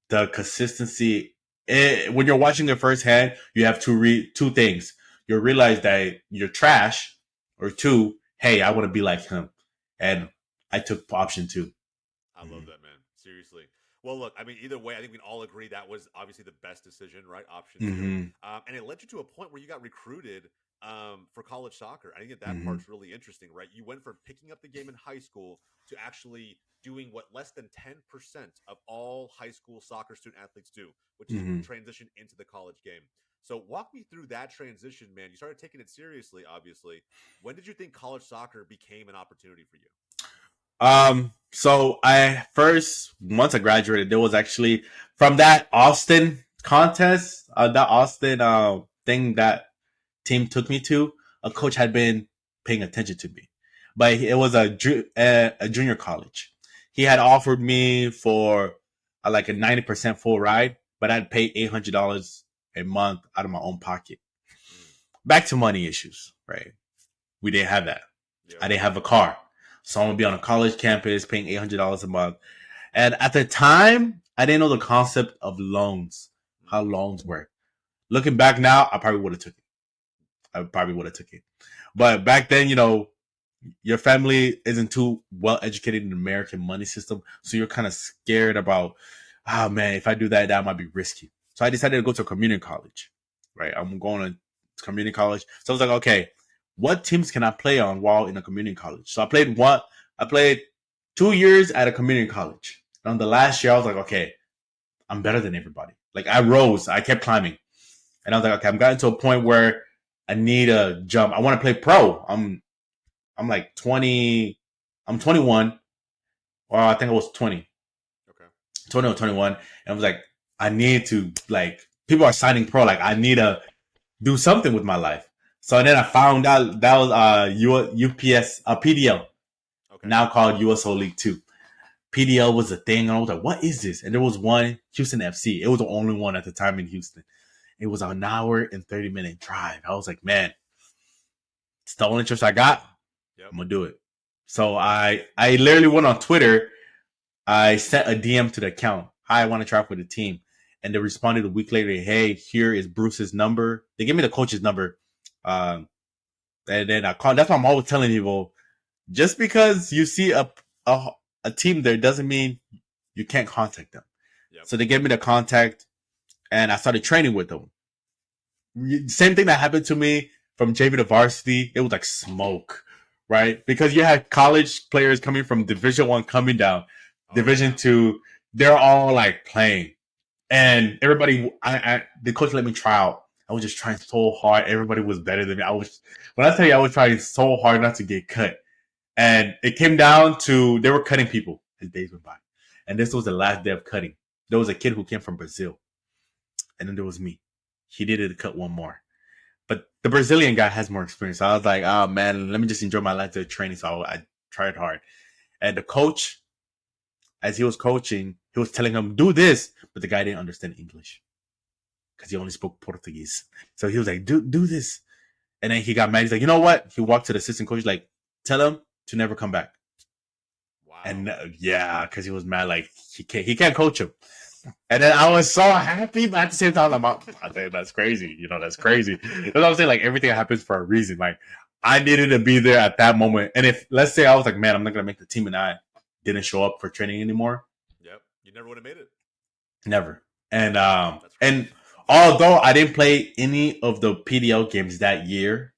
the consistency. When you're watching it firsthand, you have two things. You'll realize that you're trash, or two, hey, I want to be like him. And I took option two. I love that, man. Seriously. Well, look, I mean, either way, I think we can all agree that was obviously the best decision, right? Option two. Mm-hmm. And it led you to a point where you got recruited for college soccer. I think that Mm-hmm. part's really interesting, right? You went from picking up the game in high school to actually doing what less than 10% of all high school soccer student athletes do, which is Mm-hmm. transition into the college game. So walk me through that transition, man. You started taking it seriously, obviously. When did you think college soccer became an opportunity for you? So I first, once I graduated, there was actually from that Austin contest, that Austin thing that team took me to, a coach had been paying attention to me, but it was a junior college. He had offered me for like a 90% full ride, but I'd pay $800 a month out of my own pocket. Back to money issues, right? We didn't have that. Yeah. I didn't have a car. So I'm gonna be on a college campus paying $800 a month. And at the time, I didn't know the concept of loans, how loans work. Looking back now, I probably would have took it. But back then, your family isn't too well educated in the American money system. So you're kind of scared about, oh man, if I do that, that might be risky. So I decided to go to a community college, right? I'm going to community college. So I was like, okay, what teams can I play on while in a community college? So I played 2 years at a community college. And on the last year, I was like, okay, I'm better than everybody. Like I rose, I kept climbing. And I was like, okay, I'm gotten to a point where I need a jump. I want to play pro. I'm like 20. I'm 21. Well, I think I was 20. Okay. 20 or 21. And I was like, I need to, like, people are signing pro. Like, I need to do something with my life. So then I found out that was UPS, PDL, Okay. now called USO League 2. PDL was a thing. And I was like, what is this? And there was one, Houston FC. It was the only one at the time in Houston. It was an hour and 30-minute drive. I was like, man, it's the only choice I got. Yep. I'm going to do it. So I literally went on Twitter. I sent a DM to the account. Hi, I want to try out for the team. And they responded a week later. Hey, here is Bruce's number. They gave me the coach's number. And then I called. That's why I'm always telling people, just because you see a team there doesn't mean you can't contact them. Yep. So they gave me the contact and I started training with them. Same thing that happened to me from JV to Varsity. It was like smoke, right? Because you had college players coming from Division 1 coming down. Division 2, they're all like playing. And everybody, the coach let me try out. I was just trying so hard. Everybody was better than me. When I tell you, I was trying so hard not to get cut. And it came down to, they were cutting people as days went by. And this was the last day of cutting. There was a kid who came from Brazil. And then there was me. He needed to cut one more. But the Brazilian guy has more experience. So I was like, oh man, let me just enjoy my last day of training. So I tried hard. And the coach, as he was coaching, he was telling him, do this. But the guy didn't understand English because he only spoke Portuguese. So he was like, do this. And then he got mad. He's like, you know what? He walked to the assistant coach, like, tell him to never come back. Wow. And yeah, because he was mad. Like, he can't coach him. And then I was so happy, but at the same time, I think that's crazy. That's crazy. That's what I'm saying. Like everything happens for a reason. Like I needed to be there at that moment. And if let's say I was like, man, I'm not gonna make the team, and I didn't show up for training anymore. Yep, you never would have made it. Never. And although I didn't play any of the PDL games that year,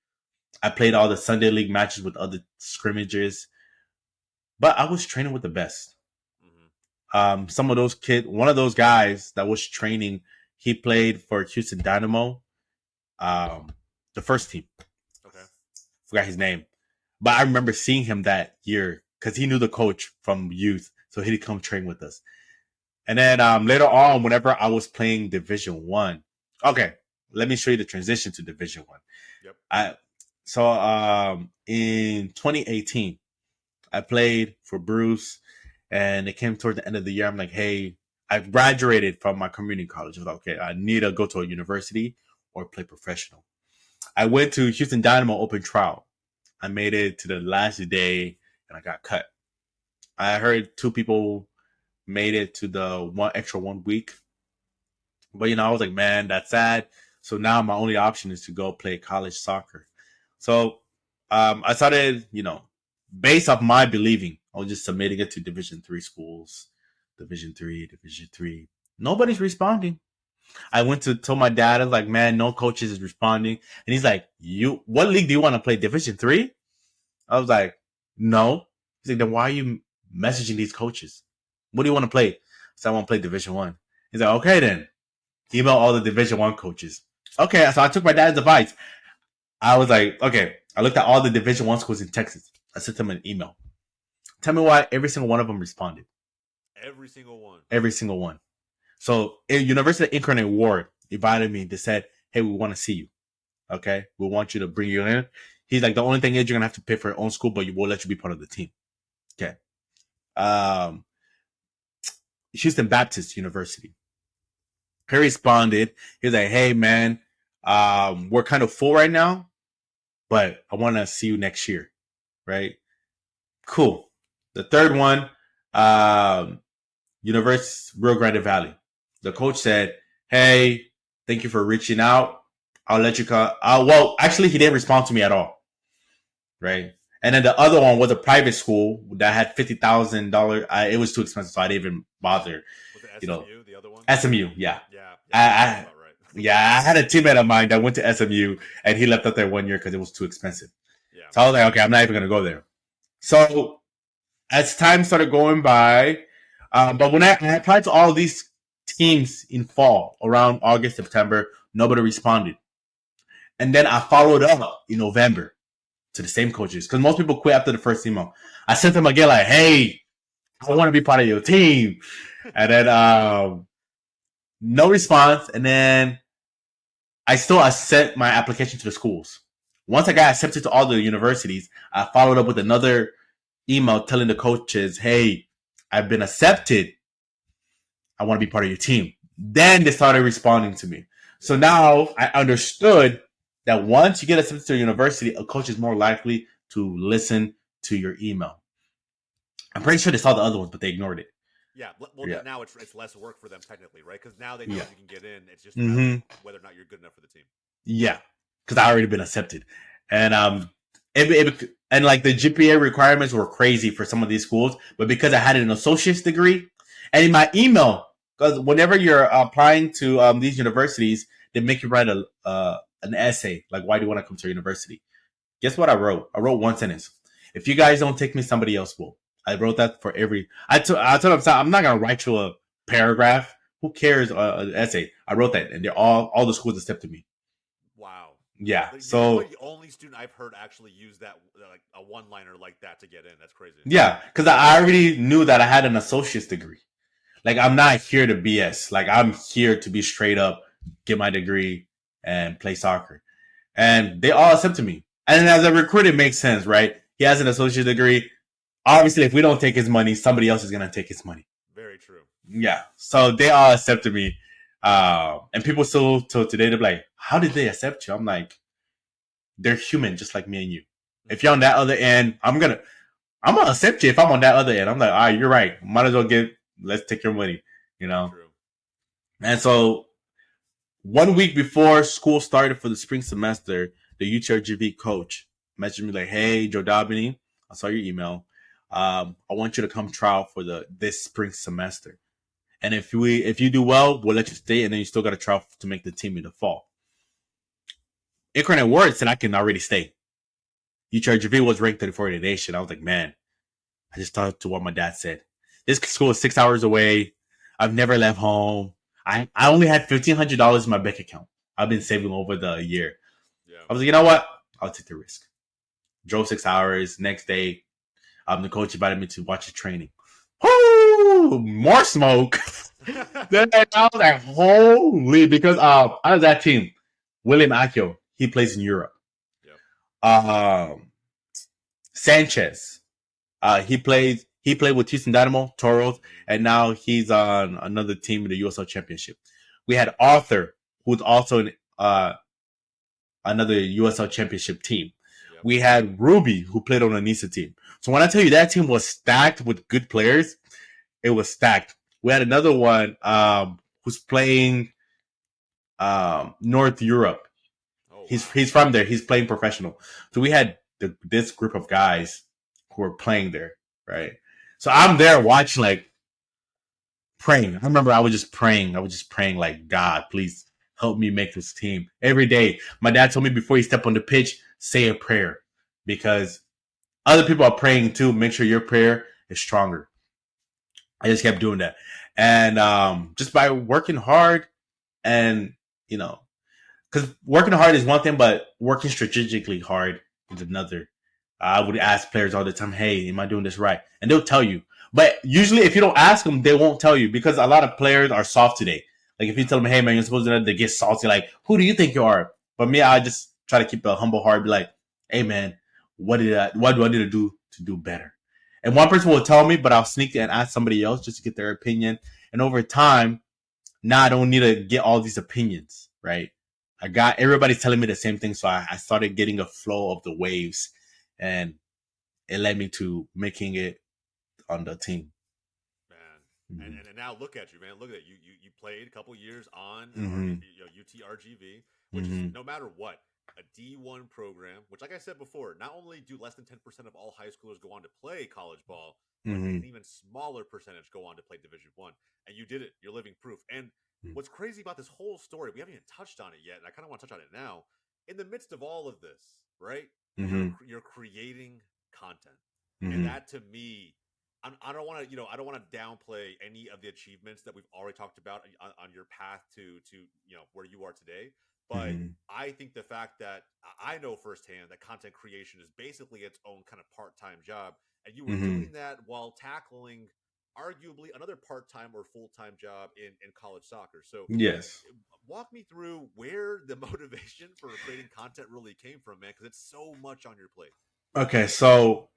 I played all the Sunday League matches with other scrimmages. But I was training with the best. Some of those kids, one of those guys that was training, he played for Houston Dynamo, the first team. Okay. Forgot his name. But I remember seeing him that year because he knew the coach from youth. So he'd come train with us. And then later on, whenever I was playing Division 1, okay, let me show you the transition to Division 1. Yep. So in 2018, I played for Bruce, and it came toward the end of the year. I'm like, hey, I graduated from my community college. I was like, okay, I need to go to a university or play professional. I went to Houston Dynamo open trial. I made it to the last day, and I got cut. I heard 2 people made it to the extra 1 week. But, I was like, man, that's sad. So now my only option is to go play college soccer. So I started, based off my believing, I was just submitting it to Division 3 schools, Division 3. Nobody's responding. I went to tell my dad, I was like, man, no coaches is responding. And he's like, what league do you want to play? Division 3? I was like, no. He's like, then why are you messaging these coaches? What do you want to play? So I want to play Division 1. He's like, okay then. Email all the Division 1 coaches. Okay, so I took my dad's advice. I was like, okay. I looked at all the Division 1 schools in Texas. I sent them an email. Tell me why every single one of them responded. Every single one. Every single one. So, University of Incarnate Ward invited me. They said, hey, we want to see you. Okay? We want you to bring you in. He's like, the only thing is you're going to have to pay for your own school, but we'll let you be part of the team. Okay. Houston Baptist University. He responded. He was like, hey, man, we're kind of full right now, but I want to see you next year. Right? Cool. The third one, University Rio Grande Valley. The coach said, hey, thank you for reaching out. I'll let you come. Well, actually, he didn't respond to me at all. Right? And then the other one was a private school that had $50,000. It was too expensive, so I didn't even bother. Was it SMU, the other one? SMU, yeah. Yeah. I had a teammate of mine that went to SMU, and he left out there 1 year because it was too expensive. Yeah. So I was like, okay, I'm not even going to go there. So as time started going by, but when I applied to all these teams in fall, around August, September, nobody responded. And then I followed up in November to the same coaches because most people quit after the first email. I sent them again like, hey, I want to be part of your team. And then no response. And then I sent my application to the schools. Once I got accepted to all the universities, I followed up with another email telling the coaches, hey, I've been accepted. I want to be part of your team. Then they started responding to me. So now I understood that once you get accepted to a university, a coach is more likely to listen to your email. I'm pretty sure they saw the other ones, but they ignored it. Yeah. Well, now it's less work for them technically, right? Because now they know you can get in. It's just whether or not you're good enough for the team. Yeah, because I already been accepted, and and like the GPA requirements were crazy for some of these schools, but because I had an associate's degree, and in my email, because whenever you're applying to these universities, they make you write an essay like, why do you want to come to a university? Guess what I wrote? I wrote one sentence. If you guys don't take me, somebody else will. I wrote that for every. I told them, I'm not gonna write you a paragraph. Who cares? An essay. I wrote that, and they're all the schools accepted me. Wow. Yeah. So you're the only student I've heard actually use that, like a one-liner like that, to get in. That's crazy. Yeah, because I already knew that I had an associate's degree. Like, I'm not here to BS. Like, I'm here to be straight up, get my degree, and play soccer. And they all accepted me. And as a recruiter, it makes sense, right? He has an associate's degree. Obviously, if we don't take his money, somebody else is going to take his money. Very true. Yeah. So they all accepted me. And people still till today, they're like, how did they accept you? I'm like, they're human just like me and you. If you're on that other end, I'm going to accept you if I'm on that other end. I'm like, all right, you're right. Might as well let's take your money, you know? True. And so 1 week before school started for the spring semester, the UTRGV coach messaged me like, "Hey, Jodabeni, I saw your email. I want you to come trial for this spring semester. And if you do well, we'll let you stay, and then you still got to trial to make the team in the fall." Incarnate Word said I can already stay. UTRGV was ranked 34th in the nation. I was like, man, I just thought to what my dad said. This school is 6 hours away. I've never left home. I only had $1,500 in my bank account. I've been saving over the year. Yeah. I was like, you know what? I'll take the risk. Drove 6 hours. Next day, the coach invited me to watch the training. Woo! More smoke. Then I was like, holy, because out of that team, William Akio, he plays in Europe. Yep. Sanchez, he played with Houston Dynamo, Toros, and now he's on another team in the USL Championship. We had Arthur, who's also in another USL Championship team. Yep. We had Ruby, who played on the Nisa team. So when I tell you that team was stacked with good players, it was stacked. We had another one who's playing North Europe. Oh, he's from there. He's playing professional. So we had this group of guys who were playing there, right? So I'm there watching, like, praying. I remember I was just praying like, God, please help me make this team. Every day, my dad told me before you step on the pitch, say a prayer, because other people are praying too. Make sure your prayer is stronger. I just kept doing that. And just by working hard, and, you know, because working hard is one thing, but working strategically hard is another. I would ask players all the time, hey, am I doing this right? And they'll tell you. But usually if you don't ask them, they won't tell you, because a lot of players are soft today. Like if you tell them, hey, man, you're supposed to, they get salty. Like, who do you think you are? But me, I just try to keep a humble heart, be like, hey, man, what do I need to do better? And one person will tell me, but I'll sneak and ask somebody else just to get their opinion. And over time, now I don't need to get all these opinions, right? I got everybody telling me the same thing. So I started getting a flow of the waves, and it led me to making it on the team. Man, and now look at you, man. Look at you. You played a couple years on UTRGV, which is, no matter what, a D1 program, which, like I said before, not only do less than 10% of all high schoolers go on to play college ball, but an even smaller percentage go on to play Division 1. And you did it. You're living proof. And what's crazy about this whole story, we haven't even touched on it yet, and I kind of want to touch on it now. In the midst of all of this, right? You're creating content, and that, to me, I don't want to downplay any of the achievements that we've already talked about on your path to where you are today. But I think the fact that I know firsthand that content creation is basically its own kind of part-time job, and you were doing that while tackling arguably another part-time or full-time job in college soccer. So yes, walk me through where the motivation for creating content really came from, man, because it's so much on your plate. Okay, so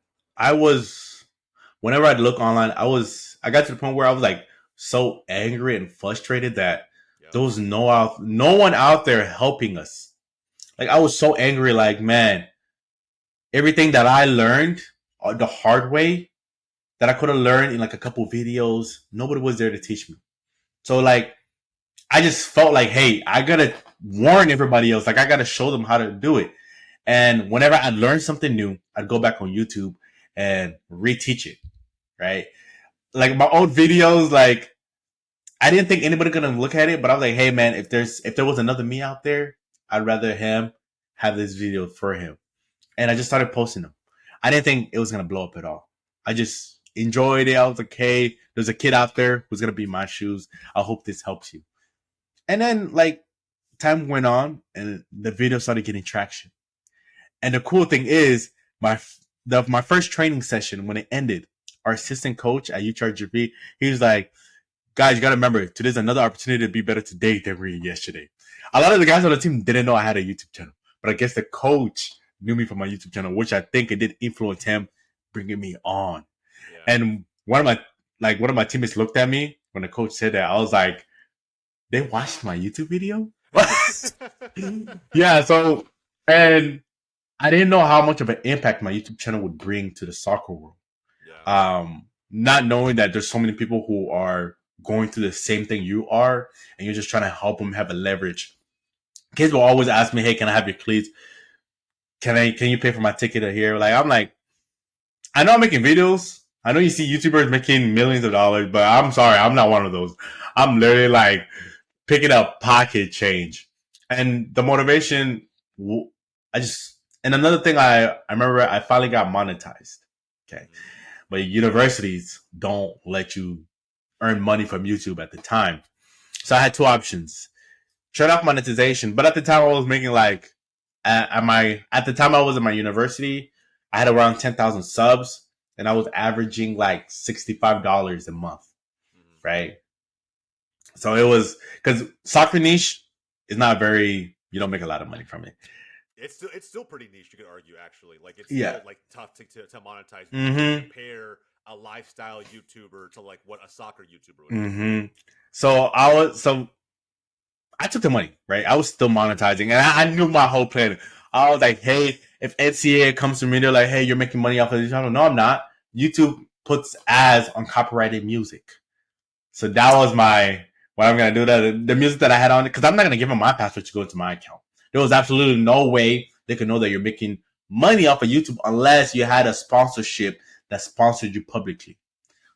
whenever I'd look online, I got to the point where I was like so angry and frustrated that there was no one out there helping us. Like, I was so angry, like, man, everything that I learned the hard way that I could have learned in like a couple videos, nobody was there to teach me. So, like, I just felt like, hey, I gotta warn everybody else. Like, I gotta show them how to do it. And whenever I learned something new, I'd go back on YouTube and reteach it, right? Like, my old videos, like, I didn't think anybody gonna look at it, but I was like, hey, man, if there was another me out there, I'd rather him have this video for him. And I just started posting them. I didn't think it was gonna blow up at all. I just enjoyed it. I was like, hey, there's a kid out there who's gonna be in my shoes. I hope this helps you. And then, like, time went on, and the video started getting traction. And the cool thing is, my first training session, when it ended, our assistant coach at UTRGV, he was like, guys, you got to remember, today's another opportunity to be better today than we were yesterday. A lot of the guys on the team didn't know I had a YouTube channel, but I guess the coach knew me from my YouTube channel, which I think it did influence him bringing me on. Yeah. And one of my teammates looked at me when the coach said that. I was like, they watched my YouTube video? Yeah, so, and I didn't know how much of an impact my YouTube channel would bring to the soccer world. Yeah. Not knowing that there's so many people who are going through the same thing you are, and you're just trying to help them have a leverage. Kids will always ask me, "Hey, can I have your cleats? Can you pay for my ticket here?" Like, I'm like, I know I'm making videos. I know you see YouTubers making millions of dollars, but I'm sorry, I'm not one of those. I'm literally like picking up pocket change. And the motivation, and another thing I remember I finally got monetized. Okay. But universities don't let you earn money from YouTube at the time. So I had two options. Turn off monetization. But at the time I was making like, at the time I was in my university, I had around 10,000 subs and I was averaging like $65 a month. Right. So it was, because soccer niche is not you don't make a lot of money from it. It's still pretty niche, you could argue, actually. Like, it's Yeah. still like tough to monetize. Mm-hmm. Compare a lifestyle YouTuber to like what a soccer YouTuber would do. Mm-hmm. So I took the money, right? I was still monetizing, and I knew my whole plan. I was like, hey, if NCAA comes to me, they're like, hey, you're making money off of this channel. No, I'm not. YouTube puts ads on copyrighted music. So that was what I'm going to do. The music that I had on it, because I'm not going to give them my password to go into my account. There was absolutely no way they could know that you're making money off of YouTube unless you had a sponsorship that sponsored you publicly.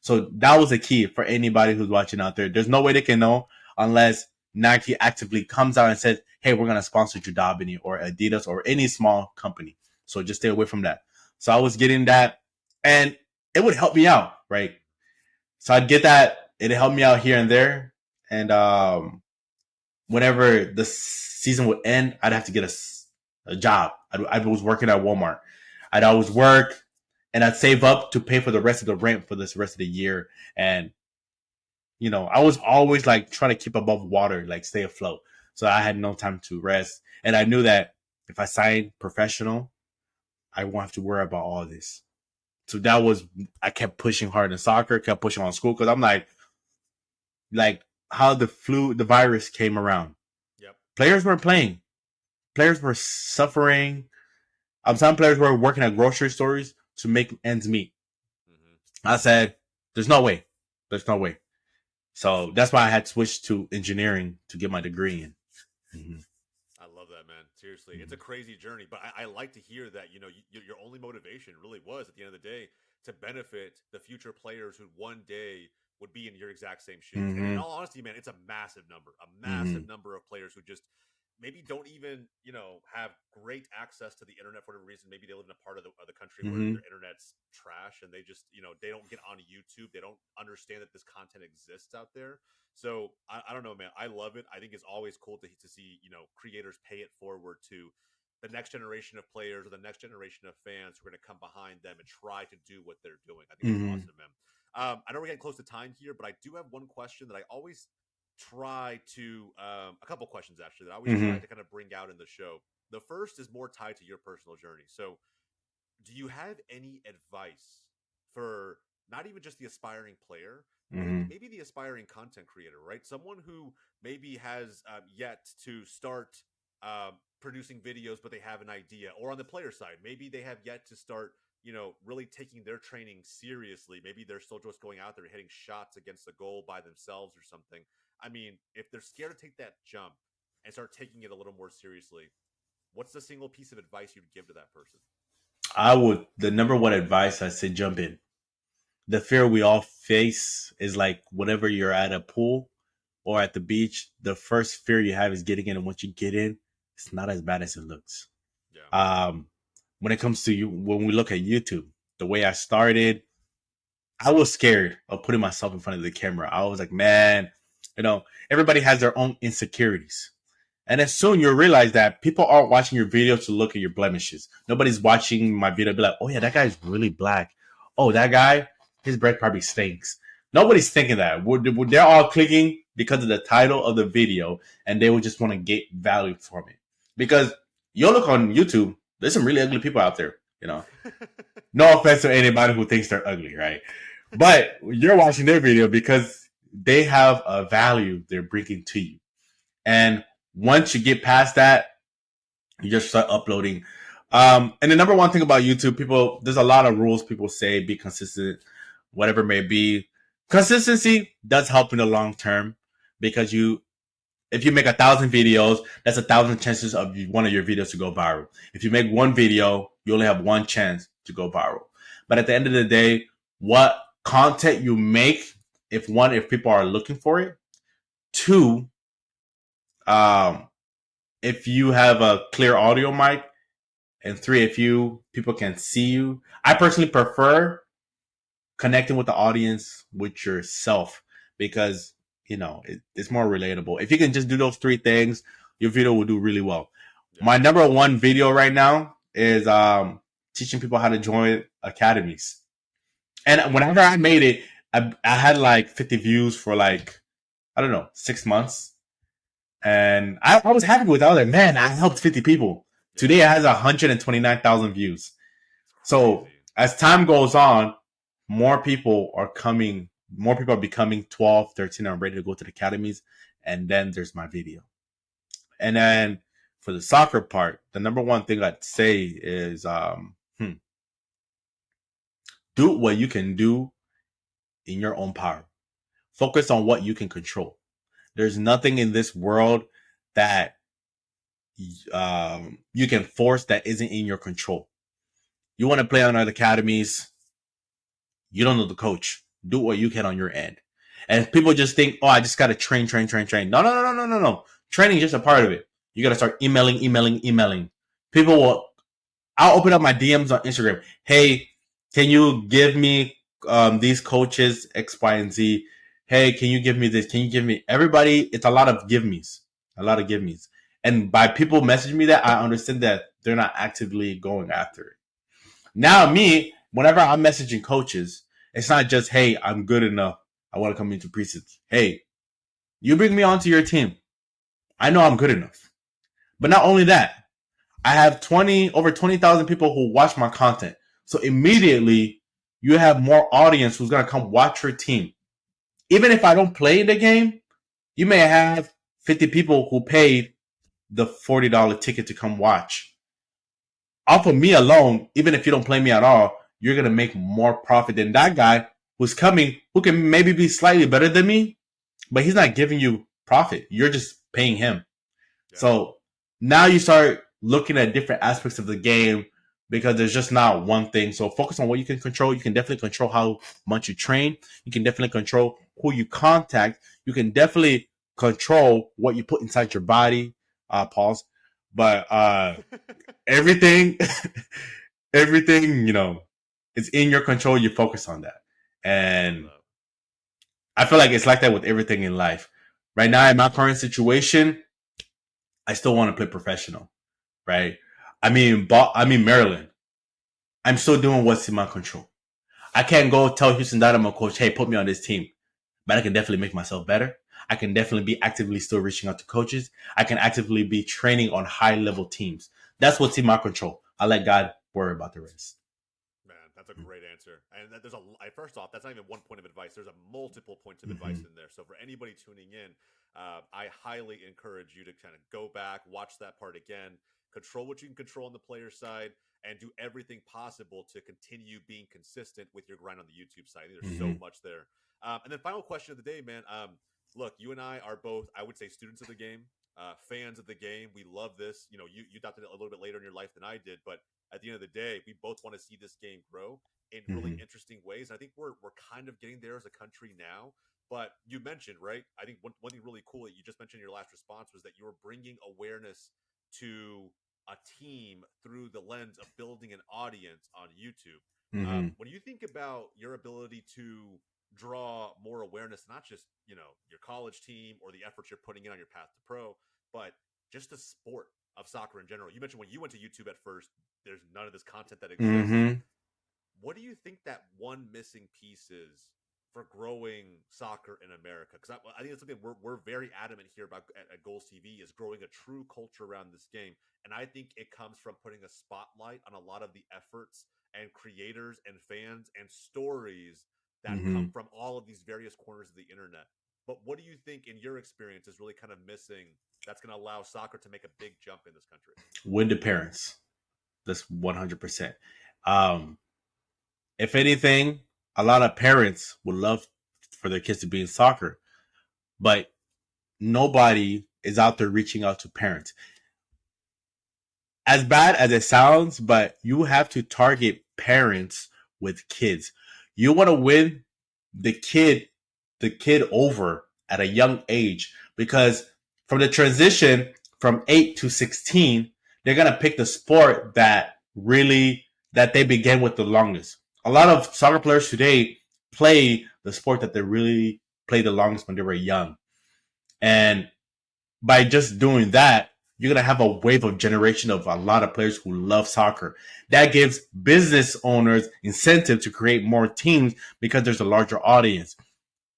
So that was the key for anybody who's watching out there. There's no way they can know unless Nike actively comes out and says, hey, we're going to sponsor Jodabeni or Adidas or any small company. So just stay away from that. So I was getting that, and it would help me out, right? So I'd get that. It helped me out here and there. And whenever the season would end, I'd have to get a job. I was working at Walmart. I'd always work, and I'd save up to pay for the rest of the rent for this rest of the year. And, you know, I was always like trying to keep above water, like stay afloat. So I had no time to rest. And I knew that if I signed professional, I won't have to worry about all of this. So I kept pushing hard in soccer, kept pushing on school, because I'm like how the virus came around. Yep. Players weren't playing. Players were suffering. Some players were working at grocery stores to make ends meet. Mm-hmm. I said, there's no way. There's no way. So that's why I had switched to engineering to get my degree in. Mm-hmm. I love that, man. Seriously, it's a crazy journey, but I like to hear that, you know, your only motivation really was, at the end of the day, to benefit the future players who one day would be in your exact same shoes. Mm-hmm. And in all honesty, man, it's a massive number number of players who just maybe don't even, you know, have great access to the internet for whatever reason. Maybe they live in a part of the country where their internet's trash, and they just, you know, they don't get on YouTube. They don't understand that this content exists out there. So I don't know, man. I love it. I think it's always cool to see, you know, creators pay it forward to the next generation of players or the next generation of fans who are going to come behind them and try to do what they're doing. I think it's awesome, man. I know we're getting close to time here, but I do have one question that I always try to, a couple questions actually, that I always try to kind of bring out in the show. The first is more tied to your personal journey. So do you have any advice for not even just the aspiring player, maybe the aspiring content creator, right? Someone who maybe has yet to start producing videos, but they have an idea. Or on the player side, maybe they have yet to start, you know, really taking their training seriously. Maybe they're still just going out there hitting shots against the goal by themselves or something. I mean, if they're scared to take that jump and start taking it a little more seriously, what's the single piece of advice you'd give to that person? The number one advice, I say jump in. The fear we all face is like whenever you're at a pool or at the beach, the first fear you have is getting in. And once you get in, it's not as bad as it looks. Yeah. When it comes to you, when we look at YouTube, the way I started, I was scared of putting myself in front of the camera. I was like, man, you know, everybody has their own insecurities. And then soon you'll realize that people aren't watching your video to look at your blemishes. Nobody's watching my video to be like, oh yeah, that guy's really black. Oh, that guy, his breath probably stinks. Nobody's thinking that. They're all clicking because of the title of the video, and they would just want to get value from it. Because you'll look on YouTube, there's some really ugly people out there, you know. No offense to anybody who thinks they're ugly, right? But you're watching their video because they have a value they're bringing to you. And once you get past that, you just start uploading. And the number one thing about YouTube, there's a lot of rules people say, be consistent, whatever it may be. consistency does help in the long term because if you make 1,000 videos, that's 1,000 chances of one of your videos to go viral. If you make one video, you only have one chance to go viral. But at the end of the day, what content you make, if people are looking for it, two, if you have a clear audio mic, and three, if people can see you. I personally prefer connecting with the audience with yourself because it's more relatable. If you can just do those three things, your video will do really well. Yeah. My number one video right now is teaching people how to join academies. And whenever I made it, I had like 50 views for like, I don't know, 6 months. And I was happy with it. I was like, man, I helped 50 people. Yeah. Today it has 129,000 views. So as time goes on, more people are becoming 12, 13, and ready to go to the academies. And then there's my video. And then for the soccer part, the number one thing I'd say is do what you can do in your own power. Focus on what you can control. There's nothing in this world that you can force that isn't in your control. You want to play on other academies, you don't know the coach. Do what you can on your end. And people just think, oh, I just got to train. No. Training is just a part of it. You got to start emailing. I'll open up my DMs on Instagram. Hey, can you give me these coaches X, Y, and Z? Hey, can you give me this? Can you give me everybody? It's a lot of give me's. And by people messaging me that, I understand that they're not actively going after it. Now, me, whenever I'm messaging coaches, it's not just, hey, I'm good enough. I want to come into preseason. Hey, you bring me onto your team. I know I'm good enough. But not only that, I have over 20,000 people who watch my content. So immediately you have more audience who's going to come watch your team. Even if I don't play in the game, you may have 50 people who paid the $40 ticket to come watch. Off of me alone, even if you don't play me at all, you're going to make more profit than that guy who's coming, who can maybe be slightly better than me, but he's not giving you profit. You're just paying him. Yeah. So now you start looking at different aspects of the game because there's just not one thing. So focus on what you can control. You can definitely control how much you train. You can definitely control who you contact. You can definitely control what you put inside your body. Pause. But everything, it's in your control. You focus on that. And I feel like it's like that with everything in life. Right now, in my current situation, I still want to play professional, right? I mean, Maryland. I'm still doing what's in my control. I can't go tell Houston Dynamo coach, hey, put me on this team. But I can definitely make myself better. I can definitely be actively still reaching out to coaches. I can actively be training on high-level teams. That's what's in my control. I let God worry about the rest. Man, that's a great answer. And first off, that's not even one point of advice. There's multiple points of advice in there. So for anybody tuning in, I highly encourage you to kind of go back, watch that part again, control what you can control on the player side, and do everything possible to continue being consistent with your grind on the YouTube side. There's so much there. And then final question of the day, man. Look, you and I are both, I would say, students of the game, fans of the game. We love this. You adopted it a little bit later in your life than I did, but at the end of the day, we both want to see this game grow in really interesting ways. And I think we're kind of getting there as a country now. But you mentioned, right? I think one thing really cool that you just mentioned in your last response was that you were bringing awareness to a team through the lens of building an audience on YouTube. When you think about your ability to draw more awareness, not just your college team or the efforts you're putting in on your path to pro, but just the sport of soccer in general. You mentioned when you went to YouTube at first, there's none of this content that exists. What do you think that one missing piece is for growing soccer in America? Because I think it's something we're very adamant here about at GOLZtv is growing a true culture around this game. And I think it comes from putting a spotlight on a lot of the efforts and creators and fans and stories that come from all of these various corners of the internet. But what do you think in your experience is really kind of missing that's going to allow soccer to make a big jump in this country? Win the parents. That's 100%. If anything, a lot of parents would love for their kids to be in soccer. But nobody is out there reaching out to parents. As bad as it sounds, but you have to target parents with kids. You want to win the kid over at a young age, because from the transition from 8 to 16, they're going to pick the sport that they began with the longest. A lot of soccer players today play the sport that they really played the longest when they were young. And by just doing that, you're going to have a wave of generation of a lot of players who love soccer. That gives business owners incentive to create more teams because there's a larger audience.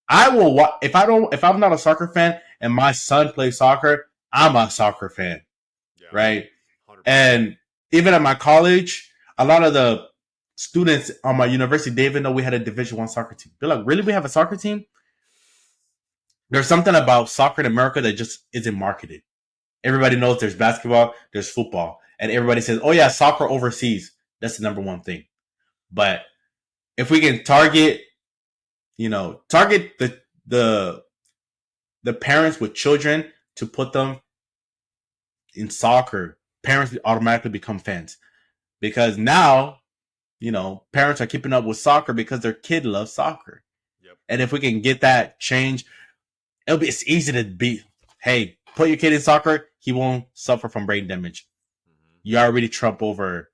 I will if I'm not a soccer fan and my son plays soccer, I'm a soccer fan, right? 100%. And even at my college, a lot of the students on my university, they even know we had a Division I soccer team. They're like, really? We have a soccer team? There's something about soccer in America that just isn't marketed. Everybody knows there's basketball, there's football, and everybody says, oh yeah, soccer overseas. That's the number one thing. But if we can target the parents with children to put them in soccer, parents automatically become fans. Because now, parents are keeping up with soccer because their kid loves soccer. Yep. And if we can get that change, it's easy to beat. Hey, put your kid in soccer, he won't suffer from brain damage. Mm-hmm. You already trump over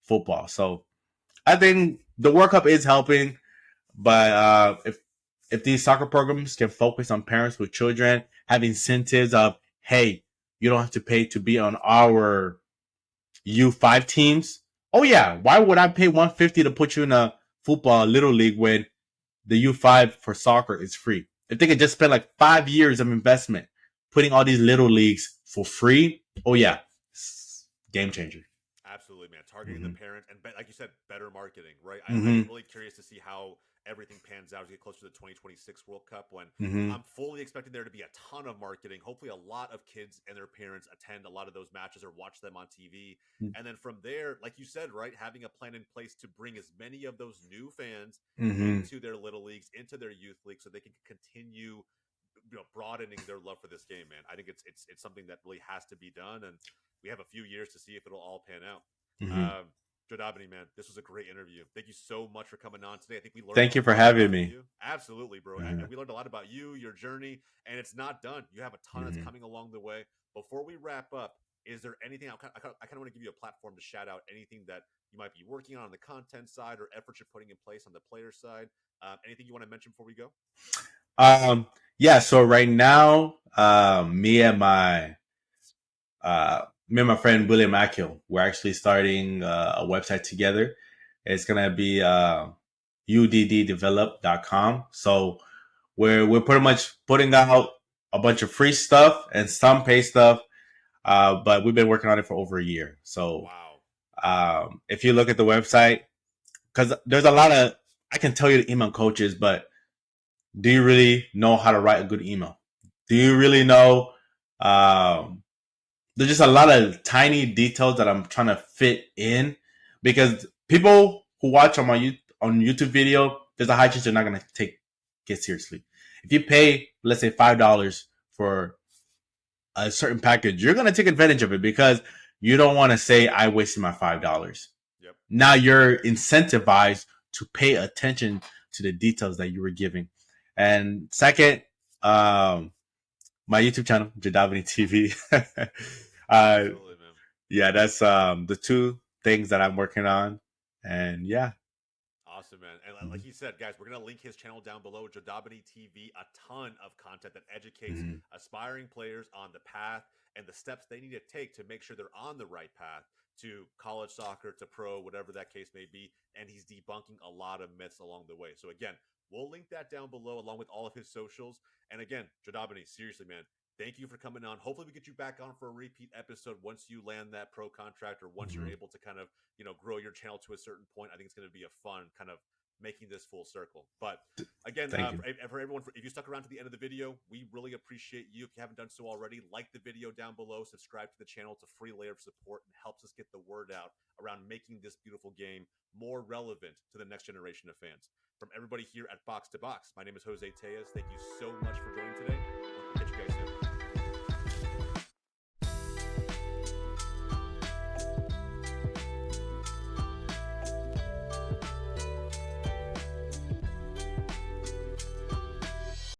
football. So I think the World Cup is helping, but if these soccer programs can focus on parents with children, have incentives of, hey, you don't have to pay to be on our U5 teams. Oh yeah, why would I pay $150 to put you in a football little league when the U5 for soccer is free? If they could just spend like 5 years of investment putting all these little leagues for free, oh yeah, game changer. Absolutely, man. Targeting the parent and, like you said, better marketing, right? Mm-hmm. I'm really curious to see how everything pans out as we get closer to the 2026 World Cup, when I'm fully expecting there to be a ton of marketing. Hopefully a lot of kids and their parents attend a lot of those matches or watch them on TV. And then from there, like you said, right, having a plan in place to bring as many of those new fans into their little leagues, into their youth league, so they can continue broadening their love for this game, man. I think it's something that really has to be done, and we have a few years to see if it'll all pan out. Jodabeni, man, this was a great interview. Thank you so much for coming on today. I think we learned. Thank you for having me. Absolutely, bro. And we learned a lot about you, your journey, and it's not done. You have a ton that's coming along the way. Before we wrap up, is there anything I kind of want to give you a platform to shout out anything that you might be working on the content side or efforts you're putting in place on the player side? Anything you want to mention before we go? Yeah. So right now, me and my friend William Akil, we're actually starting a website together. It's gonna be udddevelop.com. So we're pretty much putting out a bunch of free stuff and some paid stuff, but we've been working on it for over a year. So if you look at the website, because there's a lot of, I can tell you to email coaches, but do you really know how to write a good email? Do you really know? There's just a lot of tiny details that I'm trying to fit in, because people who watch on my on YouTube video, there's a high chance they're not going to get seriously. If you pay, let's say $5 for a certain package, you're going to take advantage of it because you don't want to say I wasted my $5. Yep. Now you're incentivized to pay attention to the details that you were giving. And second, my YouTube channel, Jodabeni TV. Absolutely, man. Yeah, that's the two things that I'm working on. And yeah. Awesome, man. And like he said, guys, we're going to link his channel down below, Jodabeni TV, a ton of content that educates aspiring players on the path and the steps they need to take to make sure they're on the right path to college soccer, to pro, whatever that case may be. And he's debunking a lot of myths along the way. So again, we'll link that down below along with all of his socials. And again, Jodabeni, seriously, man, thank you for coming on. Hopefully we get you back on for a repeat episode once you land that pro contract, or once you're able to kind of, grow your channel to a certain point. I think it's going to be a fun kind of making this full circle. But again, for everyone, if you stuck around to the end of the video, we really appreciate you. If you haven't done so already, like the video down below, subscribe to the channel. It's a free layer of support and helps us get the word out around making this beautiful game more relevant to the next generation of fans. From everybody here at Box to Box, my name is Jose Tejas. Thank you so